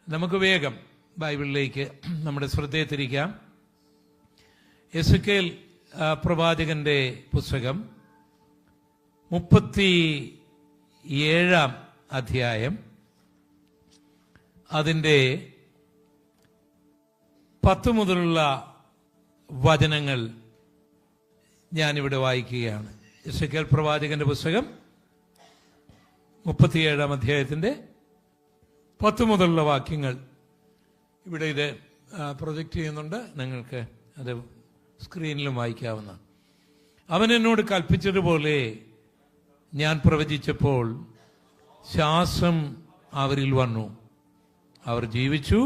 നമുക്ക് വേഗം ബൈബിളിലേക്ക് നമ്മുടെ ശ്രദ്ധയെ തിരിക്കാം. എസെക്കിയേൽ പ്രവാചകന്റെ പുസ്തകം 37 അധ്യായം അതിൻ്റെ 10 മുതലുള്ള വചനങ്ങൾ ഞാനിവിടെ വായിക്കുകയാണ്. എസെക്കിയേൽ പ്രവാചകന്റെ പുസ്തകം 37 അധ്യായത്തിൻ്റെ 10 മുതലുള്ള വാക്യങ്ങൾ ഇവിടെ ഇത് പ്രൊജക്റ്റ് ചെയ്യുന്നുണ്ട്. നിങ്ങൾക്ക് അത് സ്ക്രീനിലും വായിക്കാവുന്ന. അവൻ എന്നോട് കൽപ്പിച്ചതുപോലെ ഞാൻ പ്രവചിച്ചപ്പോൾ ശ്വാസം അവരിൽ വന്നു, അവർ ജീവിച്ചു,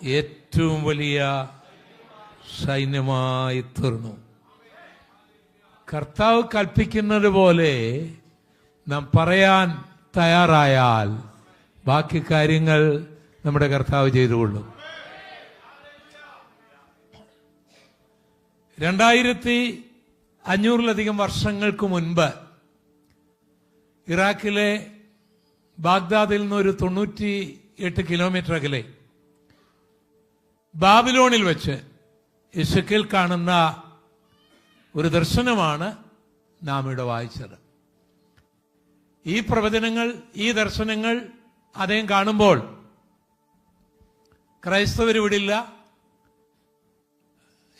ഏറ്റവും വലിയ സൈന്യമായി തീർന്നു. കർത്താവ് കൽപ്പിക്കുന്നത് പോലെ നാം പറയാൻ തയ്യാറായാൽ ബാക്കി കാര്യങ്ങൾ നമ്മുടെ കർത്താവ് ചെയ്തുകൊള്ളും. 2500 വർഷങ്ങൾക്ക് മുൻപ് ഇറാഖിലെ ബാഗ്ദാദിൽ നിന്നൊരു 98 കിലോമീറ്റർ അകലെ ബാബിലോണിൽ വെച്ച് എസെക്കിയേൽ കാണുന്ന ഒരു ദർശനമാണ് നാം ഇവിടെ വായിച്ചത്. ഈ പ്രവചനങ്ങൾ, ഈ ദർശനങ്ങൾ അദ്ദേഹം കാണുമ്പോൾ ക്രൈസ്തവർ ഇവിടെ ഇല്ല,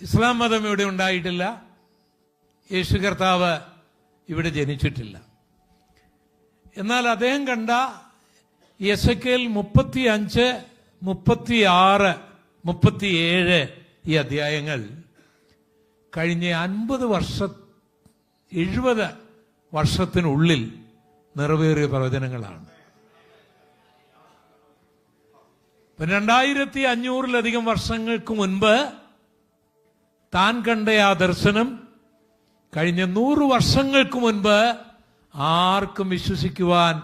ഇസ്ലാം മതം ഇവിടെ ഉണ്ടായിട്ടില്ല, യേശു കർത്താവ് ഇവിടെ ജനിച്ചിട്ടില്ല. എന്നാൽ അദ്ദേഹം കണ്ട എസെക്കിയേൽ 35, 36, 37 ഈ അധ്യായങ്ങൾ കഴിഞ്ഞ 70 വർഷത്തിനുള്ളിൽ നിറവേറിയ പ്രവചനങ്ങളാണ്. 2500 വർഷങ്ങൾക്ക് മുൻപ് താൻ കണ്ട ആ ദർശനം കഴിഞ്ഞ 100 വർഷങ്ങൾക്ക് മുൻപ് ആർക്കും വിശ്വസിക്കുവാൻ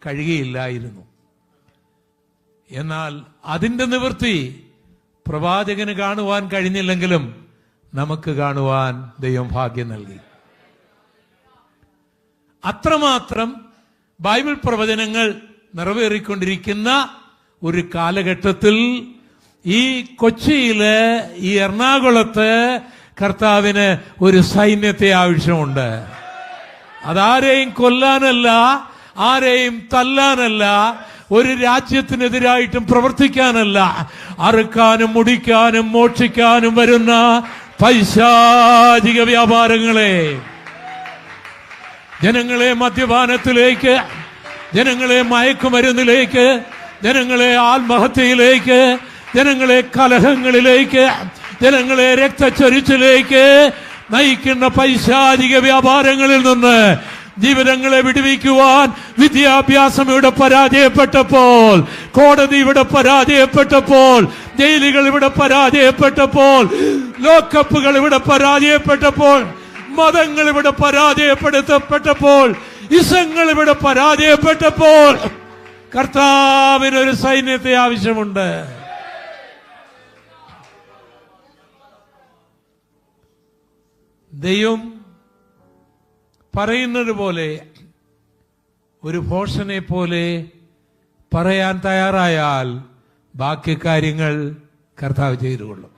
കഴിയുകയില്ലായിരുന്നു. എന്നാൽ അതിന്റെ നിവൃത്തി പ്രവാചകന് കാണുവാൻ കഴിഞ്ഞില്ലെങ്കിലും നമുക്ക് കാണുവാൻ ദൈവം ഭാഗ്യം നൽകി. അത്രമാത്രം ബൈബിൾ പ്രവചനങ്ങൾ നിറവേറിക്കൊണ്ടിരിക്കുന്ന ഒരു കാലഘട്ടത്തിൽ ഈ കൊച്ചിയില്, ഈ എറണാകുളത്ത് കർത്താവിന് ഒരു സൈന്യത്തെ ആവശ്യമുണ്ട്. അതാരെയും കൊല്ലാനല്ല, ആരെയും തല്ലാനല്ല, ഒരു രാജ്യത്തിനെതിരായിട്ടും പ്രവർത്തിക്കാനല്ല, അറുക്കാനും മുടിക്കാനും മോഷിക്കാനും വരുന്ന പൈശാചിക വ്യാപാരങ്ങളെ, ജനങ്ങളെ മദ്യപാനത്തിലേക്ക്, ജനങ്ങളെ മയക്കുമരുന്നിലേക്ക്, ജനങ്ങളെ ആത്മഹത്യയിലേക്ക്, ജനങ്ങളെ കലഹങ്ങളിലേക്ക്, ജനങ്ങളെ രക്തച്ചൊരിച്ചിലേക്ക് നയിക്കുന്ന പൈശാചിക വ്യാപാരങ്ങളിൽ നിന്ന് ജീവിതങ്ങളെ വിടുവിക്കുവാൻ വിദ്യാഭ്യാസം ഇവിടെ പരാജയപ്പെട്ടപ്പോൾ, കോടതി ഇവിടെ പരാജയപ്പെട്ടപ്പോൾ, ജയിലുകൾ ഇവിടെ പരാജയപ്പെട്ടപ്പോൾ, ലോക്കപ്പുകൾ ഇവിടെ പരാജയപ്പെട്ടപ്പോൾ, മതങ്ങൾ ഇവിടെ പരാജയപ്പെടുത്തപ്പെട്ടപ്പോൾ, ഇസങ്ങൾ ഇവിടെ പരാജയപ്പെട്ടപ്പോൾ കർത്താവിനൊരു സൈന്യത്തെ ആവശ്യമുണ്ട്. ദൈവം പറയുന്നത് പോലെ, ഒരു ഭോഷനെ പോലെ പറയാൻ തയ്യാറായാൽ ബാക്കി കാര്യങ്ങൾ കർത്താവ് ചെയ്തുകൊള്ളും.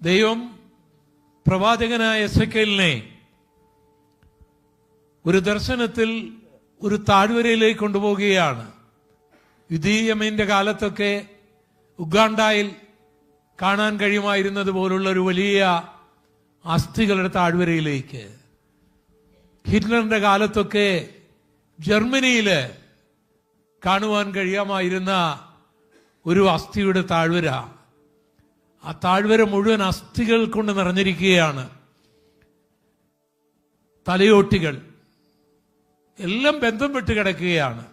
ദൈവം പ്രവാചകനായ എസെക്കിയേലിനെ ഒരു ദർശനത്തിൽ ഒരു താഴ്വരയിലേക്ക് കൊണ്ടുപോവുകയാണ്. യുദ്ധീയമന്റെ കാലത്തൊക്കെ ഉഗാണ്ടയിൽ കാണാൻ കഴിയുമായിരുന്നത് പോലുള്ള ഒരു വലിയ അസ്ഥികളുടെ താഴ്വരയിലേക്ക്, ഹിറ്റ്ലറിന്റെ കാലത്തൊക്കെ ജർമ്മനിയില് കാണുവാൻ കഴിയാമായിരുന്ന ഒരു അസ്ഥിയുടെ താഴ്വര, ആ താഴ്വര മുഴുവൻ അസ്ഥികൾ കൊണ്ട് നിറഞ്ഞിരിക്കുകയാണ്. തലയോട്ടികൾ എല്ലാം ബന്ധം വിട്ട് കിടക്കുകയാണ്,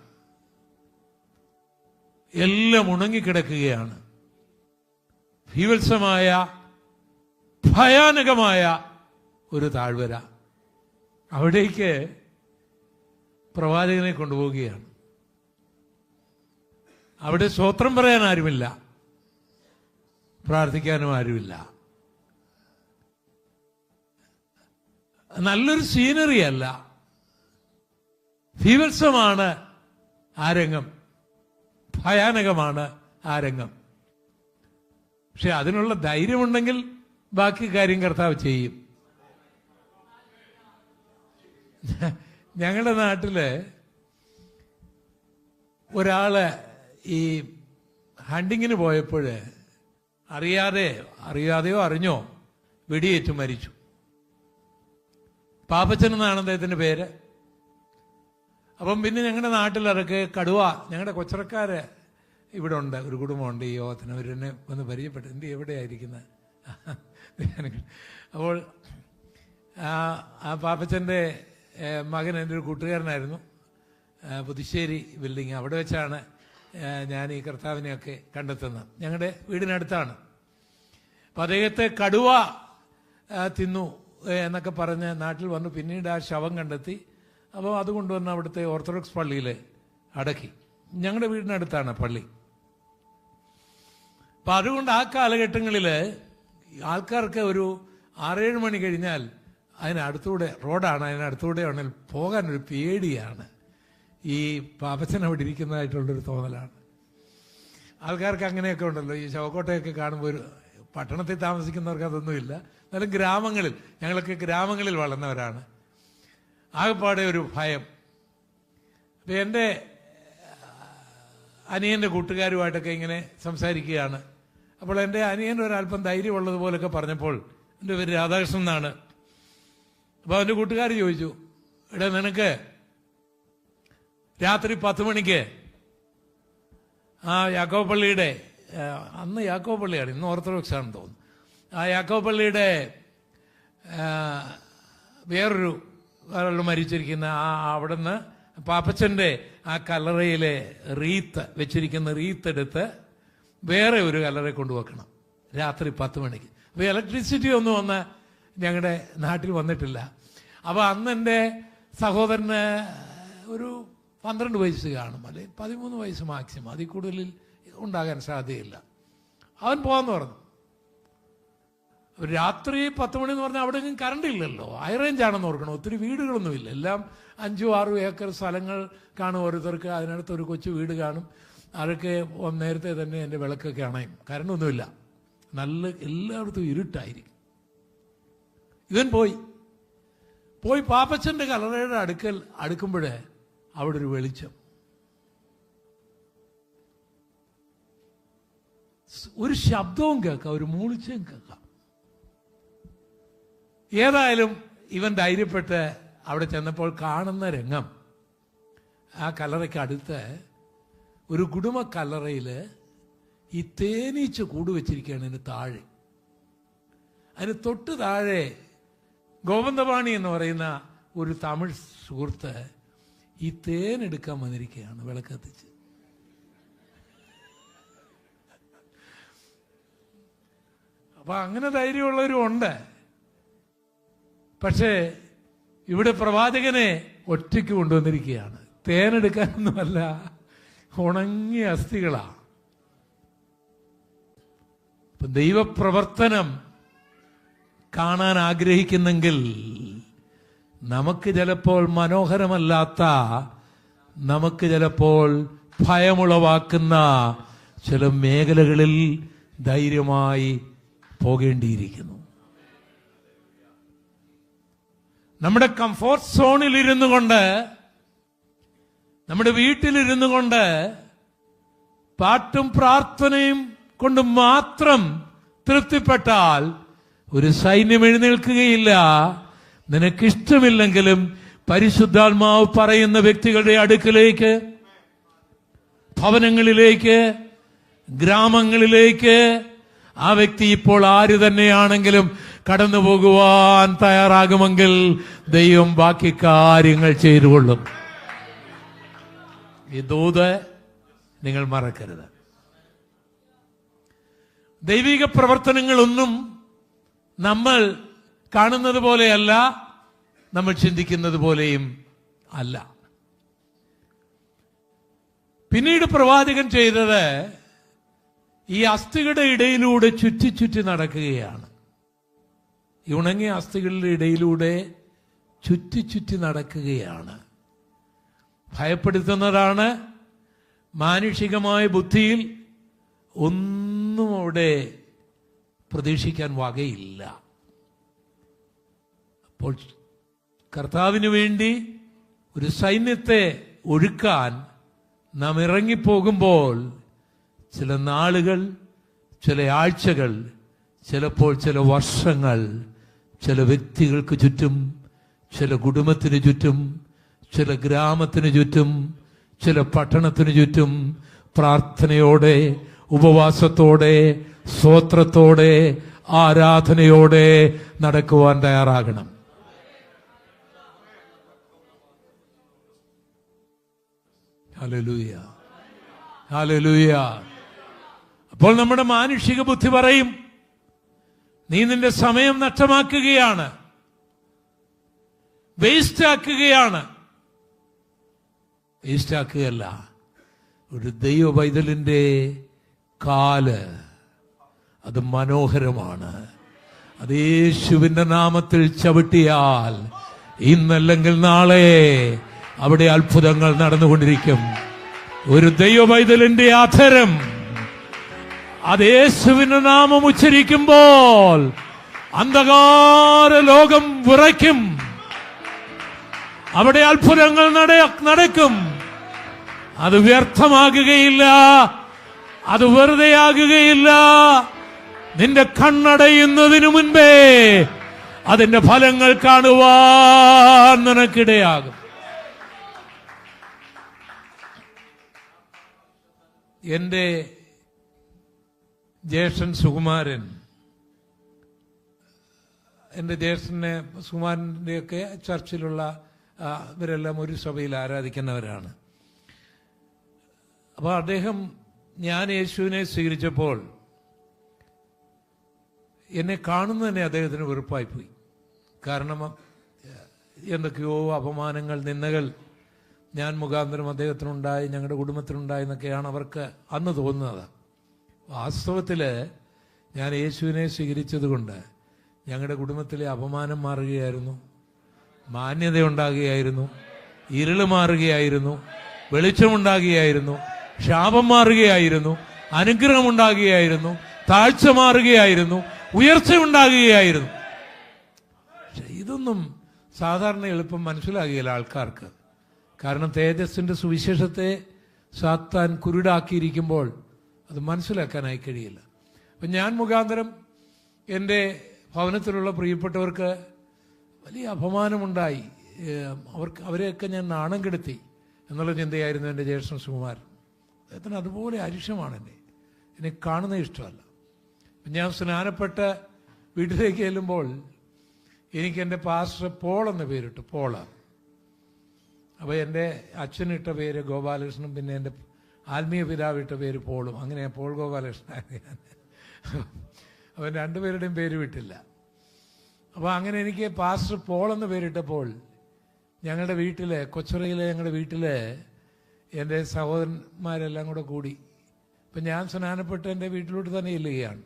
എല്ലാം ഉണങ്ങിക്കിടക്കുകയാണ്. ഭീവത്സമായ, ഭയാനകമായ ഒരു താഴ്വര. അവിടേക്ക് പ്രവാചകനെ കൊണ്ടുപോവുകയാണ്. അവിടെ സ്തോത്രം പറയാൻ ആരുമില്ല, പ്രാർത്ഥിക്കാനും ആരുമില്ല. നല്ലൊരു സീനറി അല്ല, ഭീവത്സമാണ് ആ രംഗം. ഭയാനകമാണ് ആ രംഗം. പക്ഷെ അതിനുള്ള ധൈര്യമുണ്ടെങ്കിൽ ബാക്കി കാര്യം കർത്താവ് ചെയ്യും. ഞങ്ങളുടെ നാട്ടില് ഒരാള് ഈ ഹണ്ടിങ്ങിന് പോയപ്പോൾ അറിയാതെയോ അറിഞ്ഞോ വെടിയേറ്റ് മരിച്ചു. പാപ്പച്ചൻ എന്നാണ് അദ്ദേഹത്തിന്റെ പേര്. അപ്പം പിന്നെ ഞങ്ങളുടെ നാട്ടിലിറക്ക് കടുവ, ഞങ്ങളുടെ കൊച്ചറക്കാര് ഇവിടെ ഉണ്ട്, ഒരു കുടുംബമുണ്ട് ഈ യോഗത്തിന്. അവരെന്നെ ഒന്ന് പരിചയപ്പെട്ടു. എന്ത് എവിടെയായിരിക്കുന്നത്? അപ്പോൾ ആ പാപ്പച്ചൻ്റെ മകൻ എൻ്റെ ഒരു കൂട്ടുകാരനായിരുന്നു. പുതുശ്ശേരി ബിൽഡിങ്, അവിടെ വെച്ചാണ് ഞാൻ ഈ കർത്താവിനെയൊക്കെ കണ്ടെത്തുന്നത്. ഞങ്ങളുടെ വീടിനടുത്താണ്. അപ്പം അദ്ദേഹത്തെ കടുവ തിന്നു എന്നൊക്കെ പറഞ്ഞ് നാട്ടിൽ വന്നു. പിന്നീട് ആ ശവം കണ്ടെത്തി. അപ്പോൾ അത് കൊണ്ടുവന്ന് അവിടുത്തെ ഓർത്തഡോക്സ് പള്ളിയിൽ അടക്കി. ഞങ്ങളുടെ വീടിനടുത്താണ് പള്ളി. അപ്പം അതുകൊണ്ട് ആ കാലഘട്ടങ്ങളിൽ ആൾക്കാർക്ക് ഒരു 6-7 മണി കഴിഞ്ഞാൽ അതിനടുത്തൂടെ റോഡാണ്, അതിനടുത്തൂടെ ആണെങ്കിൽ പോകാനൊരു പേടിയാണ്. ഈ പാപ്പച്ചൻ അവിടെ ഇരിക്കുന്നതായിട്ടുള്ളൊരു തോന്നലാണ്. ആൾക്കാർക്ക് അങ്ങനെയൊക്കെ ഉണ്ടല്ലോ. ഈ ശവക്കോട്ടയൊക്കെ കാണുമ്പോൾ ഒരു പട്ടണത്തിൽ താമസിക്കുന്നവർക്ക് അതൊന്നുമില്ല. എന്നാലും ഗ്രാമങ്ങളിൽ, ഞങ്ങളൊക്കെ ഗ്രാമങ്ങളിൽ വളർന്നവരാണ്, ആകെപ്പാടെ ഒരു ഭയം. അപ്പം എൻ്റെ അനിയൻ്റെ കൂട്ടുകാരുമായിട്ടൊക്കെ ഇങ്ങനെ സംസാരിക്കുകയാണ്. അപ്പോൾ എൻ്റെ അനിയൻ ഒരല്പം ധൈര്യമുള്ളതുപോലൊക്കെ പറഞ്ഞപ്പോൾ, എൻ്റെ പേര് രാധാകൃഷ്ണൻ എന്നാണ്. അപ്പോൾ അവൻ്റെ കൂട്ടുകാർ ചോദിച്ചു, എടാ നിനക്ക് രാത്രി 10 മണിക്ക് ആ യാക്കോബ് പള്ളിയുടെ, അന്ന് യാക്കോബ് പള്ളിയാണ്, ഇന്ന് ഓർത്തഡോക്സ് ആണെന്ന് തോന്നുന്നു, ആ യാക്കോബ് പള്ളിയുടെ വേറൊരു മരിച്ചിരിക്കുന്ന അവിടുന്ന് പാപ്പച്ചൻ്റെ ആ കല്ലറയിലെ റീത്ത് വെച്ചിരിക്കുന്ന റീത്ത് എടുത്ത് വേറെ ഒരു കല്ലറ കൊണ്ടുവെക്കണം രാത്രി 10 മണിക്ക്. അപ്പോൾ ഇലക്ട്രിസിറ്റി ഒന്നും വന്ന് ഞങ്ങളുടെ നാട്ടിൽ വന്നിട്ടില്ല. അപ്പോൾ അന്ന് എൻ്റെ സഹോദരന് ഒരു 12 വയസ്സ് കാണും, അല്ലെങ്കിൽ 13 വയസ്സ് മാക്സിമം, അതിൽ കൂടുതൽ ഉണ്ടാകാൻ സാധ്യതയില്ല. അവൻ പോകാമെന്ന് പറഞ്ഞു. രാത്രി 10 മണി എന്ന് പറഞ്ഞാൽ അവിടെ എങ്ങും കറണ്ട് ഇല്ലല്ലോ, ഹൈ റേഞ്ച് ആണെന്ന് ഓർക്കണം. ഒത്തിരി വീടുകളൊന്നുമില്ല, എല്ലാം 5-6 ഏക്കർ സ്ഥലങ്ങൾ കാണും ഓരോരുത്തർക്ക്. അതിനടുത്ത് ഒരു കൊച്ചു വീട് കാണും. അതൊക്കെ നേരത്തെ തന്നെ എൻ്റെ വിളക്കൊക്കെ അണയും, കറണ്ടൊന്നുമില്ല, നല്ല എല്ലായിടത്തും ഇരുട്ടായിരിക്കും. ഇവൻ പോയി പാപ്പച്ചൻ്റെ കല്ലറയുടെ അടുക്കുമ്പോഴേ അവിടെ ഒരു വെളിച്ചം, ഒരു ശബ്ദവും കേൾക്കാം, ഒരു മൂളിച്ചയും കേൾക്കാം. ഏതായാലും ഇവൻ ധൈര്യപ്പെട്ട് അവിടെ ചെന്നപ്പോൾ കാണുന്ന രംഗം, ആ കല്ലറയ്ക്ക് അടുത്ത് ഒരു കുടുംബ കല്ലറയിൽ ഈ തേനീച്ച കൂട് വെച്ചിരിക്കുകയാണ്. അതിന് താഴെ, അതിന് തൊട്ട് താഴെ ഗോവിന്ദവാണി എന്ന് പറയുന്ന ഒരു തമിഴ് സുഹൃത്ത് ഈ തേനെടുക്കാൻ വന്നിരിക്കുകയാണ് വിളക്കത്തിച്ച്. അപ്പൊ അങ്ങനെ ധൈര്യമുള്ളവരും ഉണ്ട്. പക്ഷേ ഇവിടെ പ്രവാചകനെ ഒറ്റയ്ക്ക് കൊണ്ടുവന്നിരിക്കുകയാണ്. തേനെടുക്കാനൊന്നുമല്ല, ഉണങ്ങിയ അസ്ഥികളാ. ഇപ്പൊ ദൈവപ്രവർത്തനം കാണാൻ ആഗ്രഹിക്കുന്നെങ്കിൽ നമുക്ക് ചിലപ്പോൾ മനോഹരമല്ലാത്ത, നമുക്ക് ചിലപ്പോൾ ഭയമുളവാക്കുന്ന ചില മേഖലകളിൽ ധൈര്യമായി പോകേണ്ടിയിരിക്കുന്നു. നമ്മുടെ കംഫോർട്ട് സോണിൽ ഇരുന്നു കൊണ്ട്, നമ്മുടെ വീട്ടിലിരുന്നു കൊണ്ട്, പാട്ടും പ്രാർത്ഥനയും കൊണ്ട് മാത്രം തൃപ്തിപ്പെട്ടാൽ ഒരു സൈന്യം എഴുന്നേൽക്കുകയില്ല. നിനക്കിഷ്ടമില്ലെങ്കിലും പരിശുദ്ധാത്മാവ് പറയുന്ന വ്യക്തികളുടെ അടുക്കിലേക്ക്, ഭവനങ്ങളിലേക്ക്, ഗ്രാമങ്ങളിലേക്ക് ആ വ്യക്തി ഇപ്പോൾ ആര് തന്നെയാണെങ്കിലും കടന്നു പോകുവാൻ തയ്യാറാകുമെങ്കിൽ ദൈവം ബാക്കി കാര്യങ്ങൾ ചെയ്തുകൊള്ളും. ഈ ദൂത് നിങ്ങൾ മറക്കരുത്. ദൈവിക പ്രവർത്തനങ്ങളൊന്നും നമ്മൾ കാണുന്നത് പോലെയല്ല, നമ്മൾ ചിന്തിക്കുന്നത് പോലെയും അല്ല. പിന്നീട് പ്രവാചകൻ ചെയ്തത് ഈ അസ്ഥികളുടെ ഇടയിലൂടെ ചുറ്റി നടക്കുകയാണ്. ഈ ഉണങ്ങിയ അസ്ഥികളുടെ ഇടയിലൂടെ ചുറ്റി നടക്കുകയാണ്. ഭയപ്പെടുത്തുന്നതാണ്, മാനുഷികമായ ബുദ്ധിയിൽ ഒന്നും അവിടെ പ്രതീക്ഷിക്കാൻ വകയില്ല. അപ്പോൾ കർത്താവിന് വേണ്ടി ഒരു സൈന്യത്തെ ഒഴുക്കാൻ നാം ഇറങ്ങിപ്പോകുമ്പോൾ ചില നാളുകൾ, ചില ആഴ്ചകൾ, ചിലപ്പോൾ ചില വർഷങ്ങൾ, ചില വ്യക്തികൾക്ക് ചുറ്റും, ചില കുടുംബത്തിന് ചുറ്റും, ചില ഗ്രാമത്തിന് ചുറ്റും, ചില പട്ടണത്തിന് ചുറ്റും പ്രാർത്ഥനയോടെ, ഉപവാസത്തോടെ, സ്തോത്രത്തോടെ, ആരാധനയോടെ നടക്കുവാൻ തയ്യാറാകണം. Hallelujah, hallelujah. അപ്പോൾ നമ്മുടെ മാനുഷിക ബുദ്ധി പറയും, നീ നിന്റെ സമയം നഷ്ടമാക്കുകയാണ്, വേസ്റ്റ് ആക്കുകയാണ്. വേസ്റ്റ് ആക്കുകയല്ല, ഒരു ദൈവ പൈതലിന്റെ കാല് അത് മനോഹരമാണ്. അത് യേശുവിന്റെ നാമത്തിൽ ചവിട്ടിയാൽ ഇന്നല്ലെങ്കിൽ നാളെ അവിടെ അത്ഭുതങ്ങൾ നടന്നുകൊണ്ടിരിക്കും. ഒരു ദൈവ പൈതലിന്റെ അധരം അത് യേശുവിന്റെ നാമം ഉച്ചരിക്കുമ്പോൾ അന്ധകാര ലോകം വിറയ്ക്കും. അവിടെ അത്ഭുതങ്ങൾ നടക്കും. അത് വ്യർത്ഥമാകുകയില്ല, അത് വെറുതെയാകുകയില്ല. നിന്റെ കണ്ണടയുന്നതിനു മുൻപേ അതിന്റെ ഫലങ്ങൾ കാണുവാൻ നിനക്കിടയാകും. എന്റെ ജ്യേഷ്ഠൻ സുകുമാരൻ, എൻ്റെ ജ്യേഷ്ഠനെ സുകുമാരൻ്റെയൊക്കെ ചർച്ചിലുള്ള ഇവരെല്ലാം ഒരു സഭയിൽ ആരാധിക്കുന്നവരാണ്. അപ്പോൾ അദ്ദേഹം, ഞാൻ യേശുവിനെ സ്വീകരിച്ചപ്പോൾ എന്നെ കാണുന്നത് തന്നെ അദ്ദേഹത്തിന് വെറുപ്പായിപ്പോയി. കാരണം എന്തൊക്കെയോ അപമാനങ്ങൾ, നിന്ദകൾ ഞാൻ മുഖാന്തരം അദ്ദേഹത്തിനുണ്ടായി, ഞങ്ങളുടെ കുടുംബത്തിനുണ്ടായി എന്നൊക്കെയാണ് അവർക്ക് അന്ന് തോന്നുന്നത്. വാസ്തവത്തിൽ ഞാൻ യേശുവിനെ സ്വീകരിച്ചത് കൊണ്ട് ഞങ്ങളുടെ കുടുംബത്തിലെ അപമാനം മാറുകയായിരുന്നു, മാന്യത ഉണ്ടാകുകയായിരുന്നു, ഇരുള് മാറുകയായിരുന്നു, വെളിച്ചമുണ്ടാകുകയായിരുന്നു, ശാപം മാറുകയായിരുന്നു, അനുഗ്രഹം ഉണ്ടാകുകയായിരുന്നു, താഴ്ച മാറുകയായിരുന്നു, ഉയർച്ച ഉണ്ടാകുകയായിരുന്നു. പക്ഷെ ഇതൊന്നും സാധാരണ എളുപ്പം മനസ്സിലാകുകയില്ല ആൾക്കാർക്ക്. കാരണം തേജസ്സിന്റെ സുവിശേഷത്തെ സാത്താൻ കുരുടാക്കിയിരിക്കുമ്പോൾ അത് മനസ്സിലാക്കാനായി കഴിയില്ല. അപ്പം ഞാൻ മുഖാന്തരം എൻ്റെ ഭവനത്തിലുള്ള പ്രിയപ്പെട്ടവർക്ക് വലിയ അപമാനമുണ്ടായി. അവരെയൊക്കെ ഞാൻ നാണം കെടുത്തി എന്നുള്ള ചിന്തയായിരുന്നു എൻ്റെ ജ്യേഷ്ഠൻ സുകുമാരൻ. അദ്ദേഹത്തിന് അതുപോലെ അരിശമാണ് എന്നെ കാണുന്നത് ഇഷ്ടമല്ല. ഞാൻ സ്നാനപ്പെട്ട് വീട്ടിലേക്ക് ചെല്ലുമ്പോൾ എനിക്ക് എൻ്റെ പാസ്റ്റർ പോൾ എന്ന പേരിട്ടു, പോള. അപ്പോൾ എൻ്റെ അച്ഛനിട്ട പേര് ഗോപാലകൃഷ്ണൻ, പിന്നെ എൻ്റെ ആത്മീയ പിതാവിട്ട പേര് പോളും. അങ്ങനെ പോൾ ഗോപാലകൃഷ്ണനാണ് ഞാൻ. അവൻ രണ്ടുപേരുടെയും പേര് വിട്ടില്ല. അപ്പോൾ അങ്ങനെ എനിക്ക് പാസ്റ്റർ പോൾ എന്ന പേരിട്ടപ്പോൾ ഞങ്ങളുടെ വീട്ടിൽ, കൊച്ചുറയിലെ ഞങ്ങളുടെ വീട്ടിൽ എൻ്റെ സഹോദരന്മാരെല്ലാം കൂടെ കൂടി. അപ്പം ഞാൻ സ്നാനപ്പെട്ട് എൻ്റെ വീട്ടിലോട്ട് തന്നെ ചെല്ലുകയാണ്.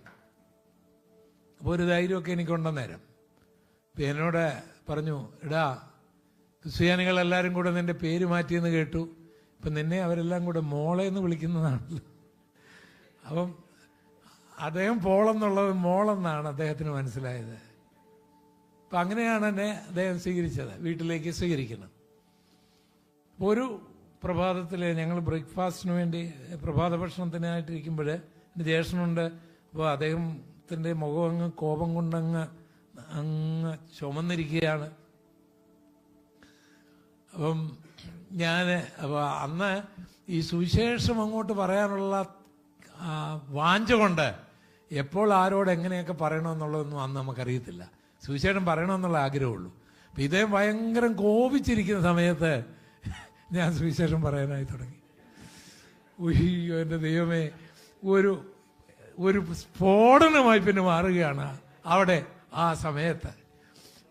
അപ്പോൾ ഒരു ധൈര്യമൊക്കെ എനിക്കുണ്ടെന്നേരം ഇപ്പം എന്നോട് പറഞ്ഞു, എടാ ക്രിസ്ത്യാനികളെല്ലാവരും കൂടെ നിന്റെ പേര് മാറ്റിയെന്ന് കേട്ടു, ഇപ്പം നിന്നെ അവരെല്ലാം കൂടെ മോളെ എന്ന് വിളിക്കുന്നതാണല്ലോ. അപ്പം അദ്ദേഹം പോളെന്നുള്ളത് മോളെന്നാണ് അദ്ദേഹത്തിന് മനസ്സിലായത്. അപ്പം അങ്ങനെയാണ് എന്നെ അദ്ദേഹം സ്വീകരിച്ചത്, വീട്ടിലേക്ക് സ്വീകരിക്കണം. അപ്പോൾ ഒരു പ്രഭാതത്തിൽ ഞങ്ങൾ ബ്രേക്ക്ഫാസ്റ്റിന് വേണ്ടി പ്രഭാത ഭക്ഷണത്തിനായിട്ടിരിക്കുമ്പോൾ എൻ്റെ ജ്യേഷ്ഠനുണ്ട്. അപ്പോൾ അദ്ദേഹത്തിൻ്റെ മുഖം അങ്ങ് കോപം കൊണ്ടങ്ങ് ചുമന്നിരിക്കുകയാണ്. അപ്പം അപ്പോൾ അന്ന് ഈ സുവിശേഷം അങ്ങോട്ട് പറയാനുള്ള വാഞ്ച കൊണ്ട് എപ്പോൾ ആരോട് എങ്ങനെയൊക്കെ പറയണമെന്നുള്ളതൊന്നും അന്ന് നമുക്കറിയത്തില്ല. സുവിശേഷം പറയണമെന്നുള്ള ആഗ്രഹമുള്ളൂ. അപ്പം ഇദ്ദേഹം ഭയങ്കരം കോപിച്ചിരിക്കുന്ന സമയത്ത് ഞാൻ സുവിശേഷം പറയാനായി തുടങ്ങി. ഉയ്യോ എൻ്റെ ദൈവമേ, ഒരു സ്ഫോടനമായി പിന്നെ മാറുകയാണ് അവിടെ ആ സമയത്ത്.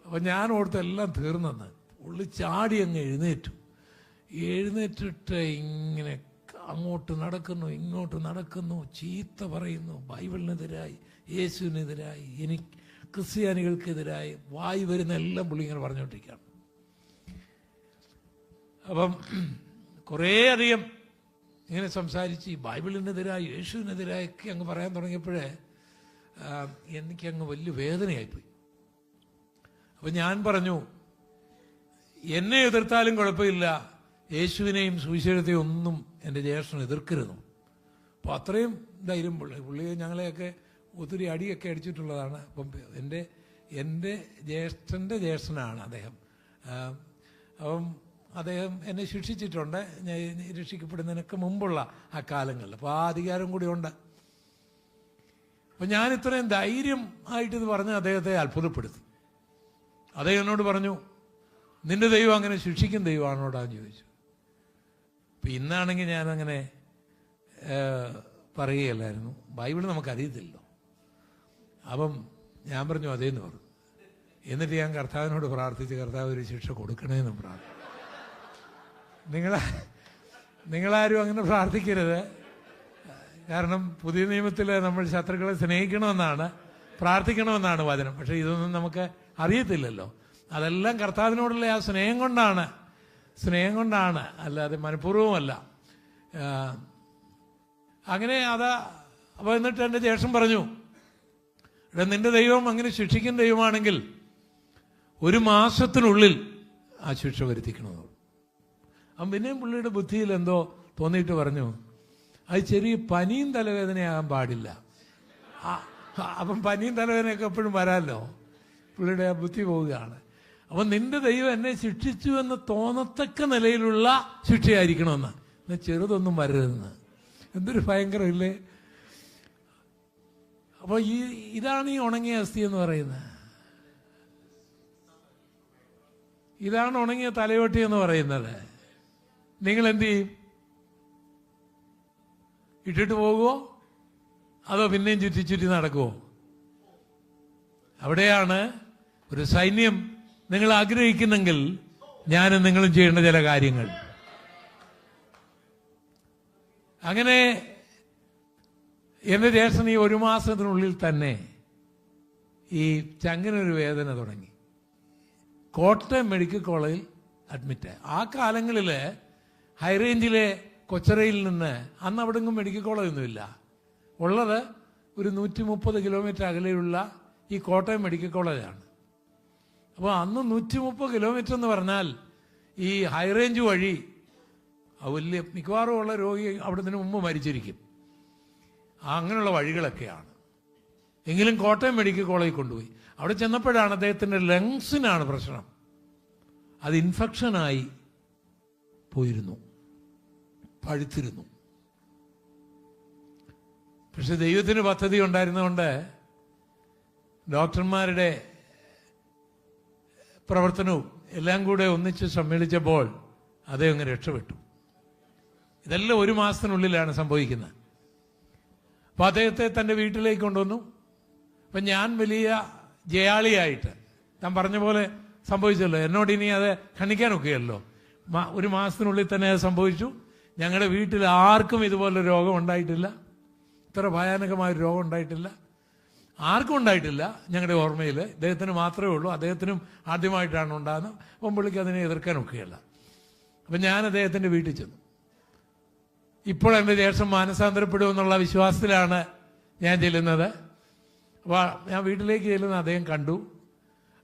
അപ്പം ഞാൻ ഓർത്ത് എല്ലാം തീർന്നെന്ന്. പുള്ളി ചാടി അങ്ങ് എഴുന്നേറ്റിട്ട് ഇങ്ങനെ അങ്ങോട്ട് നടക്കുന്നു, ഇങ്ങോട്ട് നടക്കുന്നു, ചീത്ത പറയുന്നു, ബൈബിളിനെതിരായി, യേശുവിനെതിരായി, ക്രിസ്ത്യാനികൾക്കെതിരായി വായി വരുന്ന എല്ലാം പുള്ളി ഇങ്ങനെ പറഞ്ഞുകൊണ്ടിരിക്കുകയാണ്. അപ്പം കുറേയധികം ഇങ്ങനെ സംസാരിച്ച് ഈ ബൈബിളിനെതിരായി യേശുവിനെതിരായൊക്കെ അങ്ങ് പറയാൻ തുടങ്ങിയപ്പോഴേ എനിക്കങ്ങ് വലിയ വേദനയായിപ്പോയി. അപ്പം ഞാൻ പറഞ്ഞു, എന്നെ എതിർത്താലും കുഴപ്പമില്ല, യേശുവിനെയും സുവിശേഷത്തെയും ഒന്നും എൻ്റെ ജ്യേഷ്ഠൻ എതിർക്കരുന്നു. അപ്പോൾ അത്രയും ധൈര്യം പുള്ളിയെ ഞങ്ങളെയൊക്കെ ഒത്തിരി അടിയൊക്കെ അടിച്ചിട്ടുള്ളതാണ്. അപ്പം എൻ്റെ ജ്യേഷ്ഠൻ്റെ ജ്യേഷ്ഠനാണ് അദ്ദേഹം. അപ്പം അദ്ദേഹം എന്നെ ശിക്ഷിച്ചിട്ടുണ്ട്, ഞാൻ രക്ഷിക്കപ്പെടുന്നതിനൊക്കെ മുമ്പുള്ള ആ കാലങ്ങളിൽ. അപ്പോൾ ആ അധികാരം കൂടി ഉണ്ട്. അപ്പം ഞാൻ ഇത്രയും ധൈര്യം ആയിട്ടിത് പറഞ്ഞ് അദ്ദേഹത്തെ അത്ഭുതപ്പെടുത്തി. അദ്ദേഹം എന്നോട് പറഞ്ഞു, നിന്റെ ദൈവം അങ്ങനെ ശിക്ഷിക്കും ദൈവമാണോടാന്ന് ചോദിച്ചു. അപ്പം ഇന്നാണെങ്കിൽ ഞാനങ്ങനെ പറയുകയല്ലായിരുന്നു, ബൈബിൾ നമുക്കറിയത്തില്ലല്ലോ. അപ്പം ഞാൻ പറഞ്ഞു അതേന്ന് പറഞ്ഞു. എന്നിട്ട് ഞാൻ കർത്താവിനോട് പ്രാർത്ഥിച്ച്, കർത്താവ് ഒരു ശിക്ഷ കൊടുക്കണേന്നും പ്രാർത്ഥിച്ചു. നിങ്ങളാരും അങ്ങനെ പ്രാർത്ഥിക്കരുത്. കാരണം പുതിയ നിയമത്തിൽ നമ്മൾ ശത്രുക്കളെ സ്നേഹിക്കണമെന്നാണ്, പ്രാർത്ഥിക്കണമെന്നാണ് വചനം. പക്ഷെ ഇതൊന്നും നമുക്ക് അറിയത്തില്ലല്ലോ. അതെല്ലാം കർത്താവിനോടുള്ള ആ സ്നേഹം കൊണ്ടാണ്, അല്ലാതെ മനഃപൂർവ്വമല്ല. അങ്ങനെ അപ്പോൾ എന്നിട്ട് എൻ്റെ ജ്യേഷ്ഠൻ പറഞ്ഞു, നിന്റെ ദൈവം അങ്ങനെ ശിക്ഷിക്കുന്ന ദൈവമാണെങ്കിൽ 1 മാസത്തിനുള്ളിൽ ആ ശിക്ഷ വരുത്തിക്കണമെന്ന്. അപ്പം പിന്നെയും പുള്ളിയുടെ ബുദ്ധിയിൽ എന്തോ തോന്നിയിട്ട് പറഞ്ഞു, അത് ചെറിയ പനിയും തലവേദനയാകാൻ പാടില്ല. അപ്പം പനിയും തലവേദനയൊക്കെ എപ്പോഴും വരാമല്ലോ. പുള്ളിയുടെ ആ ബുദ്ധി പോവുകയാണ്. അപ്പം നിന്റെ ദൈവം എന്നെ ശിക്ഷിച്ചു എന്ന് തോന്നത്തക്ക നിലയിലുള്ള ശിക്ഷയായിരിക്കണമെന്ന്, എന്നാൽ ചെറുതൊന്നും വരരുതെന്ന്. എന്തൊരു ഭയങ്കരമില്ലേ. അപ്പോൾ ഇതാണ് ഈ ഉണങ്ങിയ അസ്ഥി എന്ന് പറയുന്നത്. ഇതാണ് ഉണങ്ങിയ തലയോട്ടി എന്ന് പറയുന്നത്. നിങ്ങൾ എന്ത് ചെയ്യും? ഇട്ടിട്ട് പോകുമോ അതോ പിന്നെയും ചുറ്റി നടക്കുമോ? അവിടെയാണ് ഒരു സൈന്യം നിങ്ങൾ ആഗ്രഹിക്കുന്നെങ്കിൽ ഞാനും നിങ്ങളും ചെയ്യേണ്ട ചില കാര്യങ്ങൾ. അങ്ങനെ എൻ്റെ ജ്യേഷ്ഠൻ ഈ 1 മാസത്തിനുള്ളിൽ തന്നെ ഈ ചങ്ങിനൊരു വേദന തുടങ്ങി. കോട്ടയം മെഡിക്കൽ കോളേജിൽ അഡ്മിറ്റായി. ആ കാലങ്ങളിൽ ഹൈറേഞ്ചിലെ കൊച്ചറയിൽ നിന്ന്, അന്ന് അവിടെങ്ങും മെഡിക്കൽ കോളേജൊന്നുമില്ല, ഉള്ളത് ഒരു 130 കിലോമീറ്റർ അകലെയുള്ള ഈ കോട്ടയം മെഡിക്കൽ കോളേജാണ്. അപ്പോൾ അന്ന് 130 കിലോമീറ്റർ എന്ന് പറഞ്ഞാൽ ഈ ഹൈറേഞ്ച് വഴി വലിയ മിക്കവാറും ഉള്ള രോഗി അവിടെ നിന്ന് മുമ്പ് മരിച്ചിരിക്കും. അങ്ങനെയുള്ള വഴികളൊക്കെയാണ്. എങ്കിലും കോട്ടയം മെഡിക്കൽ കോളേജിൽ കൊണ്ടുപോയി. അവിടെ ചെന്നപ്പോഴാണ് അദ്ദേഹത്തിൻ്റെ ലങ്സിനാണ് പ്രശ്നം. അത് ഇൻഫെക്ഷനായി പോയിരുന്നു, പഴുത്തിരുന്നു. പക്ഷെ ദൈവത്തിന് പദ്ധതി ഉണ്ടായിരുന്നതുകൊണ്ട് ഡോക്ടർമാരുടെ പ്രവർത്തനവും എല്ലാം കൂടെ ഒന്നിച്ച് സമ്മേളിച്ചപ്പോൾ അദ്ദേഹം അങ്ങ് രക്ഷപ്പെട്ടു. ഇതെല്ലാം 1 മാസത്തിനുള്ളിലാണ് സംഭവിക്കുന്നത്. അപ്പോൾ അദ്ദേഹത്തെ തൻ്റെ വീട്ടിലേക്ക് കൊണ്ടുവന്നു. അപ്പം ഞാൻ വലിയ ജയാളിയായിട്ട്, താൻ പറഞ്ഞ പോലെ സംഭവിച്ചല്ലോ, എന്നോട് ഇനി അത് ഖണ്ഡിക്കാനൊക്കെയല്ലോ. 1 മാസത്തിനുള്ളിൽ തന്നെ അത് സംഭവിച്ചു. ഞങ്ങളുടെ വീട്ടിൽ ആർക്കും ഇതുപോലെ രോഗം ഉണ്ടായിട്ടില്ല, ഇത്ര ഭയാനകമായൊരു രോഗം ഉണ്ടായിട്ടില്ല, ആർക്കും ഉണ്ടായിട്ടില്ല ഞങ്ങളുടെ ഓർമ്മയിൽ. അദ്ദേഹത്തിന് മാത്രമേ ഉള്ളൂ. അദ്ദേഹത്തിനും ആദ്യമായിട്ടാണ് ഉണ്ടാകുന്നത്. അപ്പം പുള്ളിക്ക് അതിനെ എതിർക്കാനൊക്കെയല്ല. അപ്പം ഞാൻ അദ്ദേഹത്തിൻ്റെ വീട്ടിൽ ചെന്നു. ഇപ്പോൾ എൻ്റെ ജ്യേഷ്ഠൻ മാനസാന്തരപ്പെടുമെന്നുള്ള വിശ്വാസത്തിലാണ് ഞാൻ ചെല്ലുന്നത്. അപ്പോൾ ഞാൻ വീട്ടിലേക്ക് ചെല്ലുന്ന അദ്ദേഹം കണ്ടു.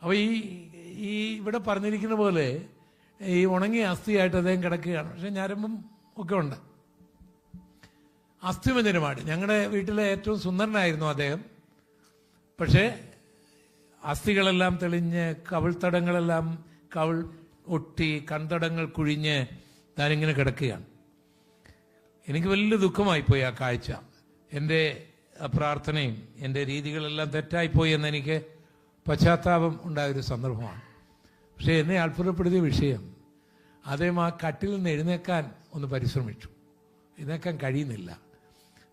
അപ്പോൾ ഈ ഇവിടെ പറഞ്ഞിരിക്കുന്ന പോലെ ഈ ഉണങ്ങിയ അസ്ഥിയായിട്ട് അദ്ദേഹം കിടക്കുകയാണ്. പക്ഷെ ഞരമ്പും ഒക്കെ ഉണ്ട്. അസ്ഥിമഞ്ജനമായിട്ട് ഞങ്ങളുടെ വീട്ടിലെ ഏറ്റവും സുന്ദരനായിരുന്നു അദ്ദേഹം. പക്ഷേ അസ്ഥികളെല്ലാം തെളിഞ്ഞ്, കവിൾത്തടങ്ങളെല്ലാം ഒട്ടി, കൺതടങ്ങൾ കുഴിഞ്ഞ് താനിങ്ങനെ കിടക്കുകയാണ്. എനിക്ക് വലിയ ദുഃഖമായിപ്പോയി ആ കാഴ്ച. എൻ്റെ പ്രാർത്ഥനയും എൻ്റെ രീതികളെല്ലാം തെറ്റായിപ്പോയി എന്നെനിക്ക് പശ്ചാത്താപം ഉണ്ടായൊരു സന്ദർഭമാണ്. പക്ഷേ എന്നെ അത്ഭുതപ്പെടുത്തിയ വിഷയം, അദ്ദേഹം ആ കട്ടിൽ നിന്ന് എഴുന്നേക്കാൻ ഒന്ന് പരിശ്രമിച്ചു. എഴുന്നേക്കാൻ കഴിയുന്നില്ല.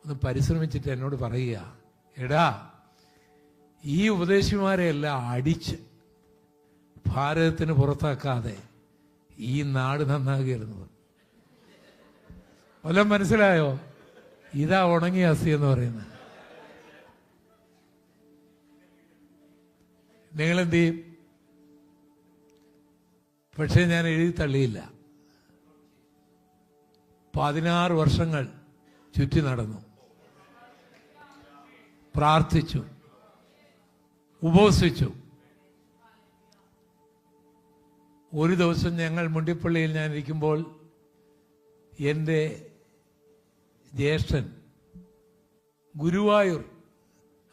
ഒന്ന് പരിശ്രമിച്ചിട്ട് എന്നോട് പറയുക, എടാ, ഈ ഉപദേശിമാരെയെല്ലാം അടിച്ച് ഭാരതത്തിന് പുറത്താക്കാതെ ഈ നാട് നന്നാകുകയായിരുന്നു. വല്ലതും മനസ്സിലായോ? ഇതാ ഉണങ്ങിയ അസ്ഥി എന്ന് പറയുന്നത്. നിങ്ങളെന്ത് ചെയ്യും? പക്ഷെ ഞാൻ എഴുതി തള്ളിയില്ല. 16 വർഷങ്ങൾ ചുറ്റി നടന്നു, പ്രാർത്ഥിച്ചു, ഉപവസിച്ചു. ഒരു ദിവസം ഞങ്ങൾ മുണ്ടിപ്പള്ളിയിൽ ഞാൻ ഇരിക്കുമ്പോൾ എൻ്റെ ജ്യേഷ്ഠൻ ഗുരുവായൂർ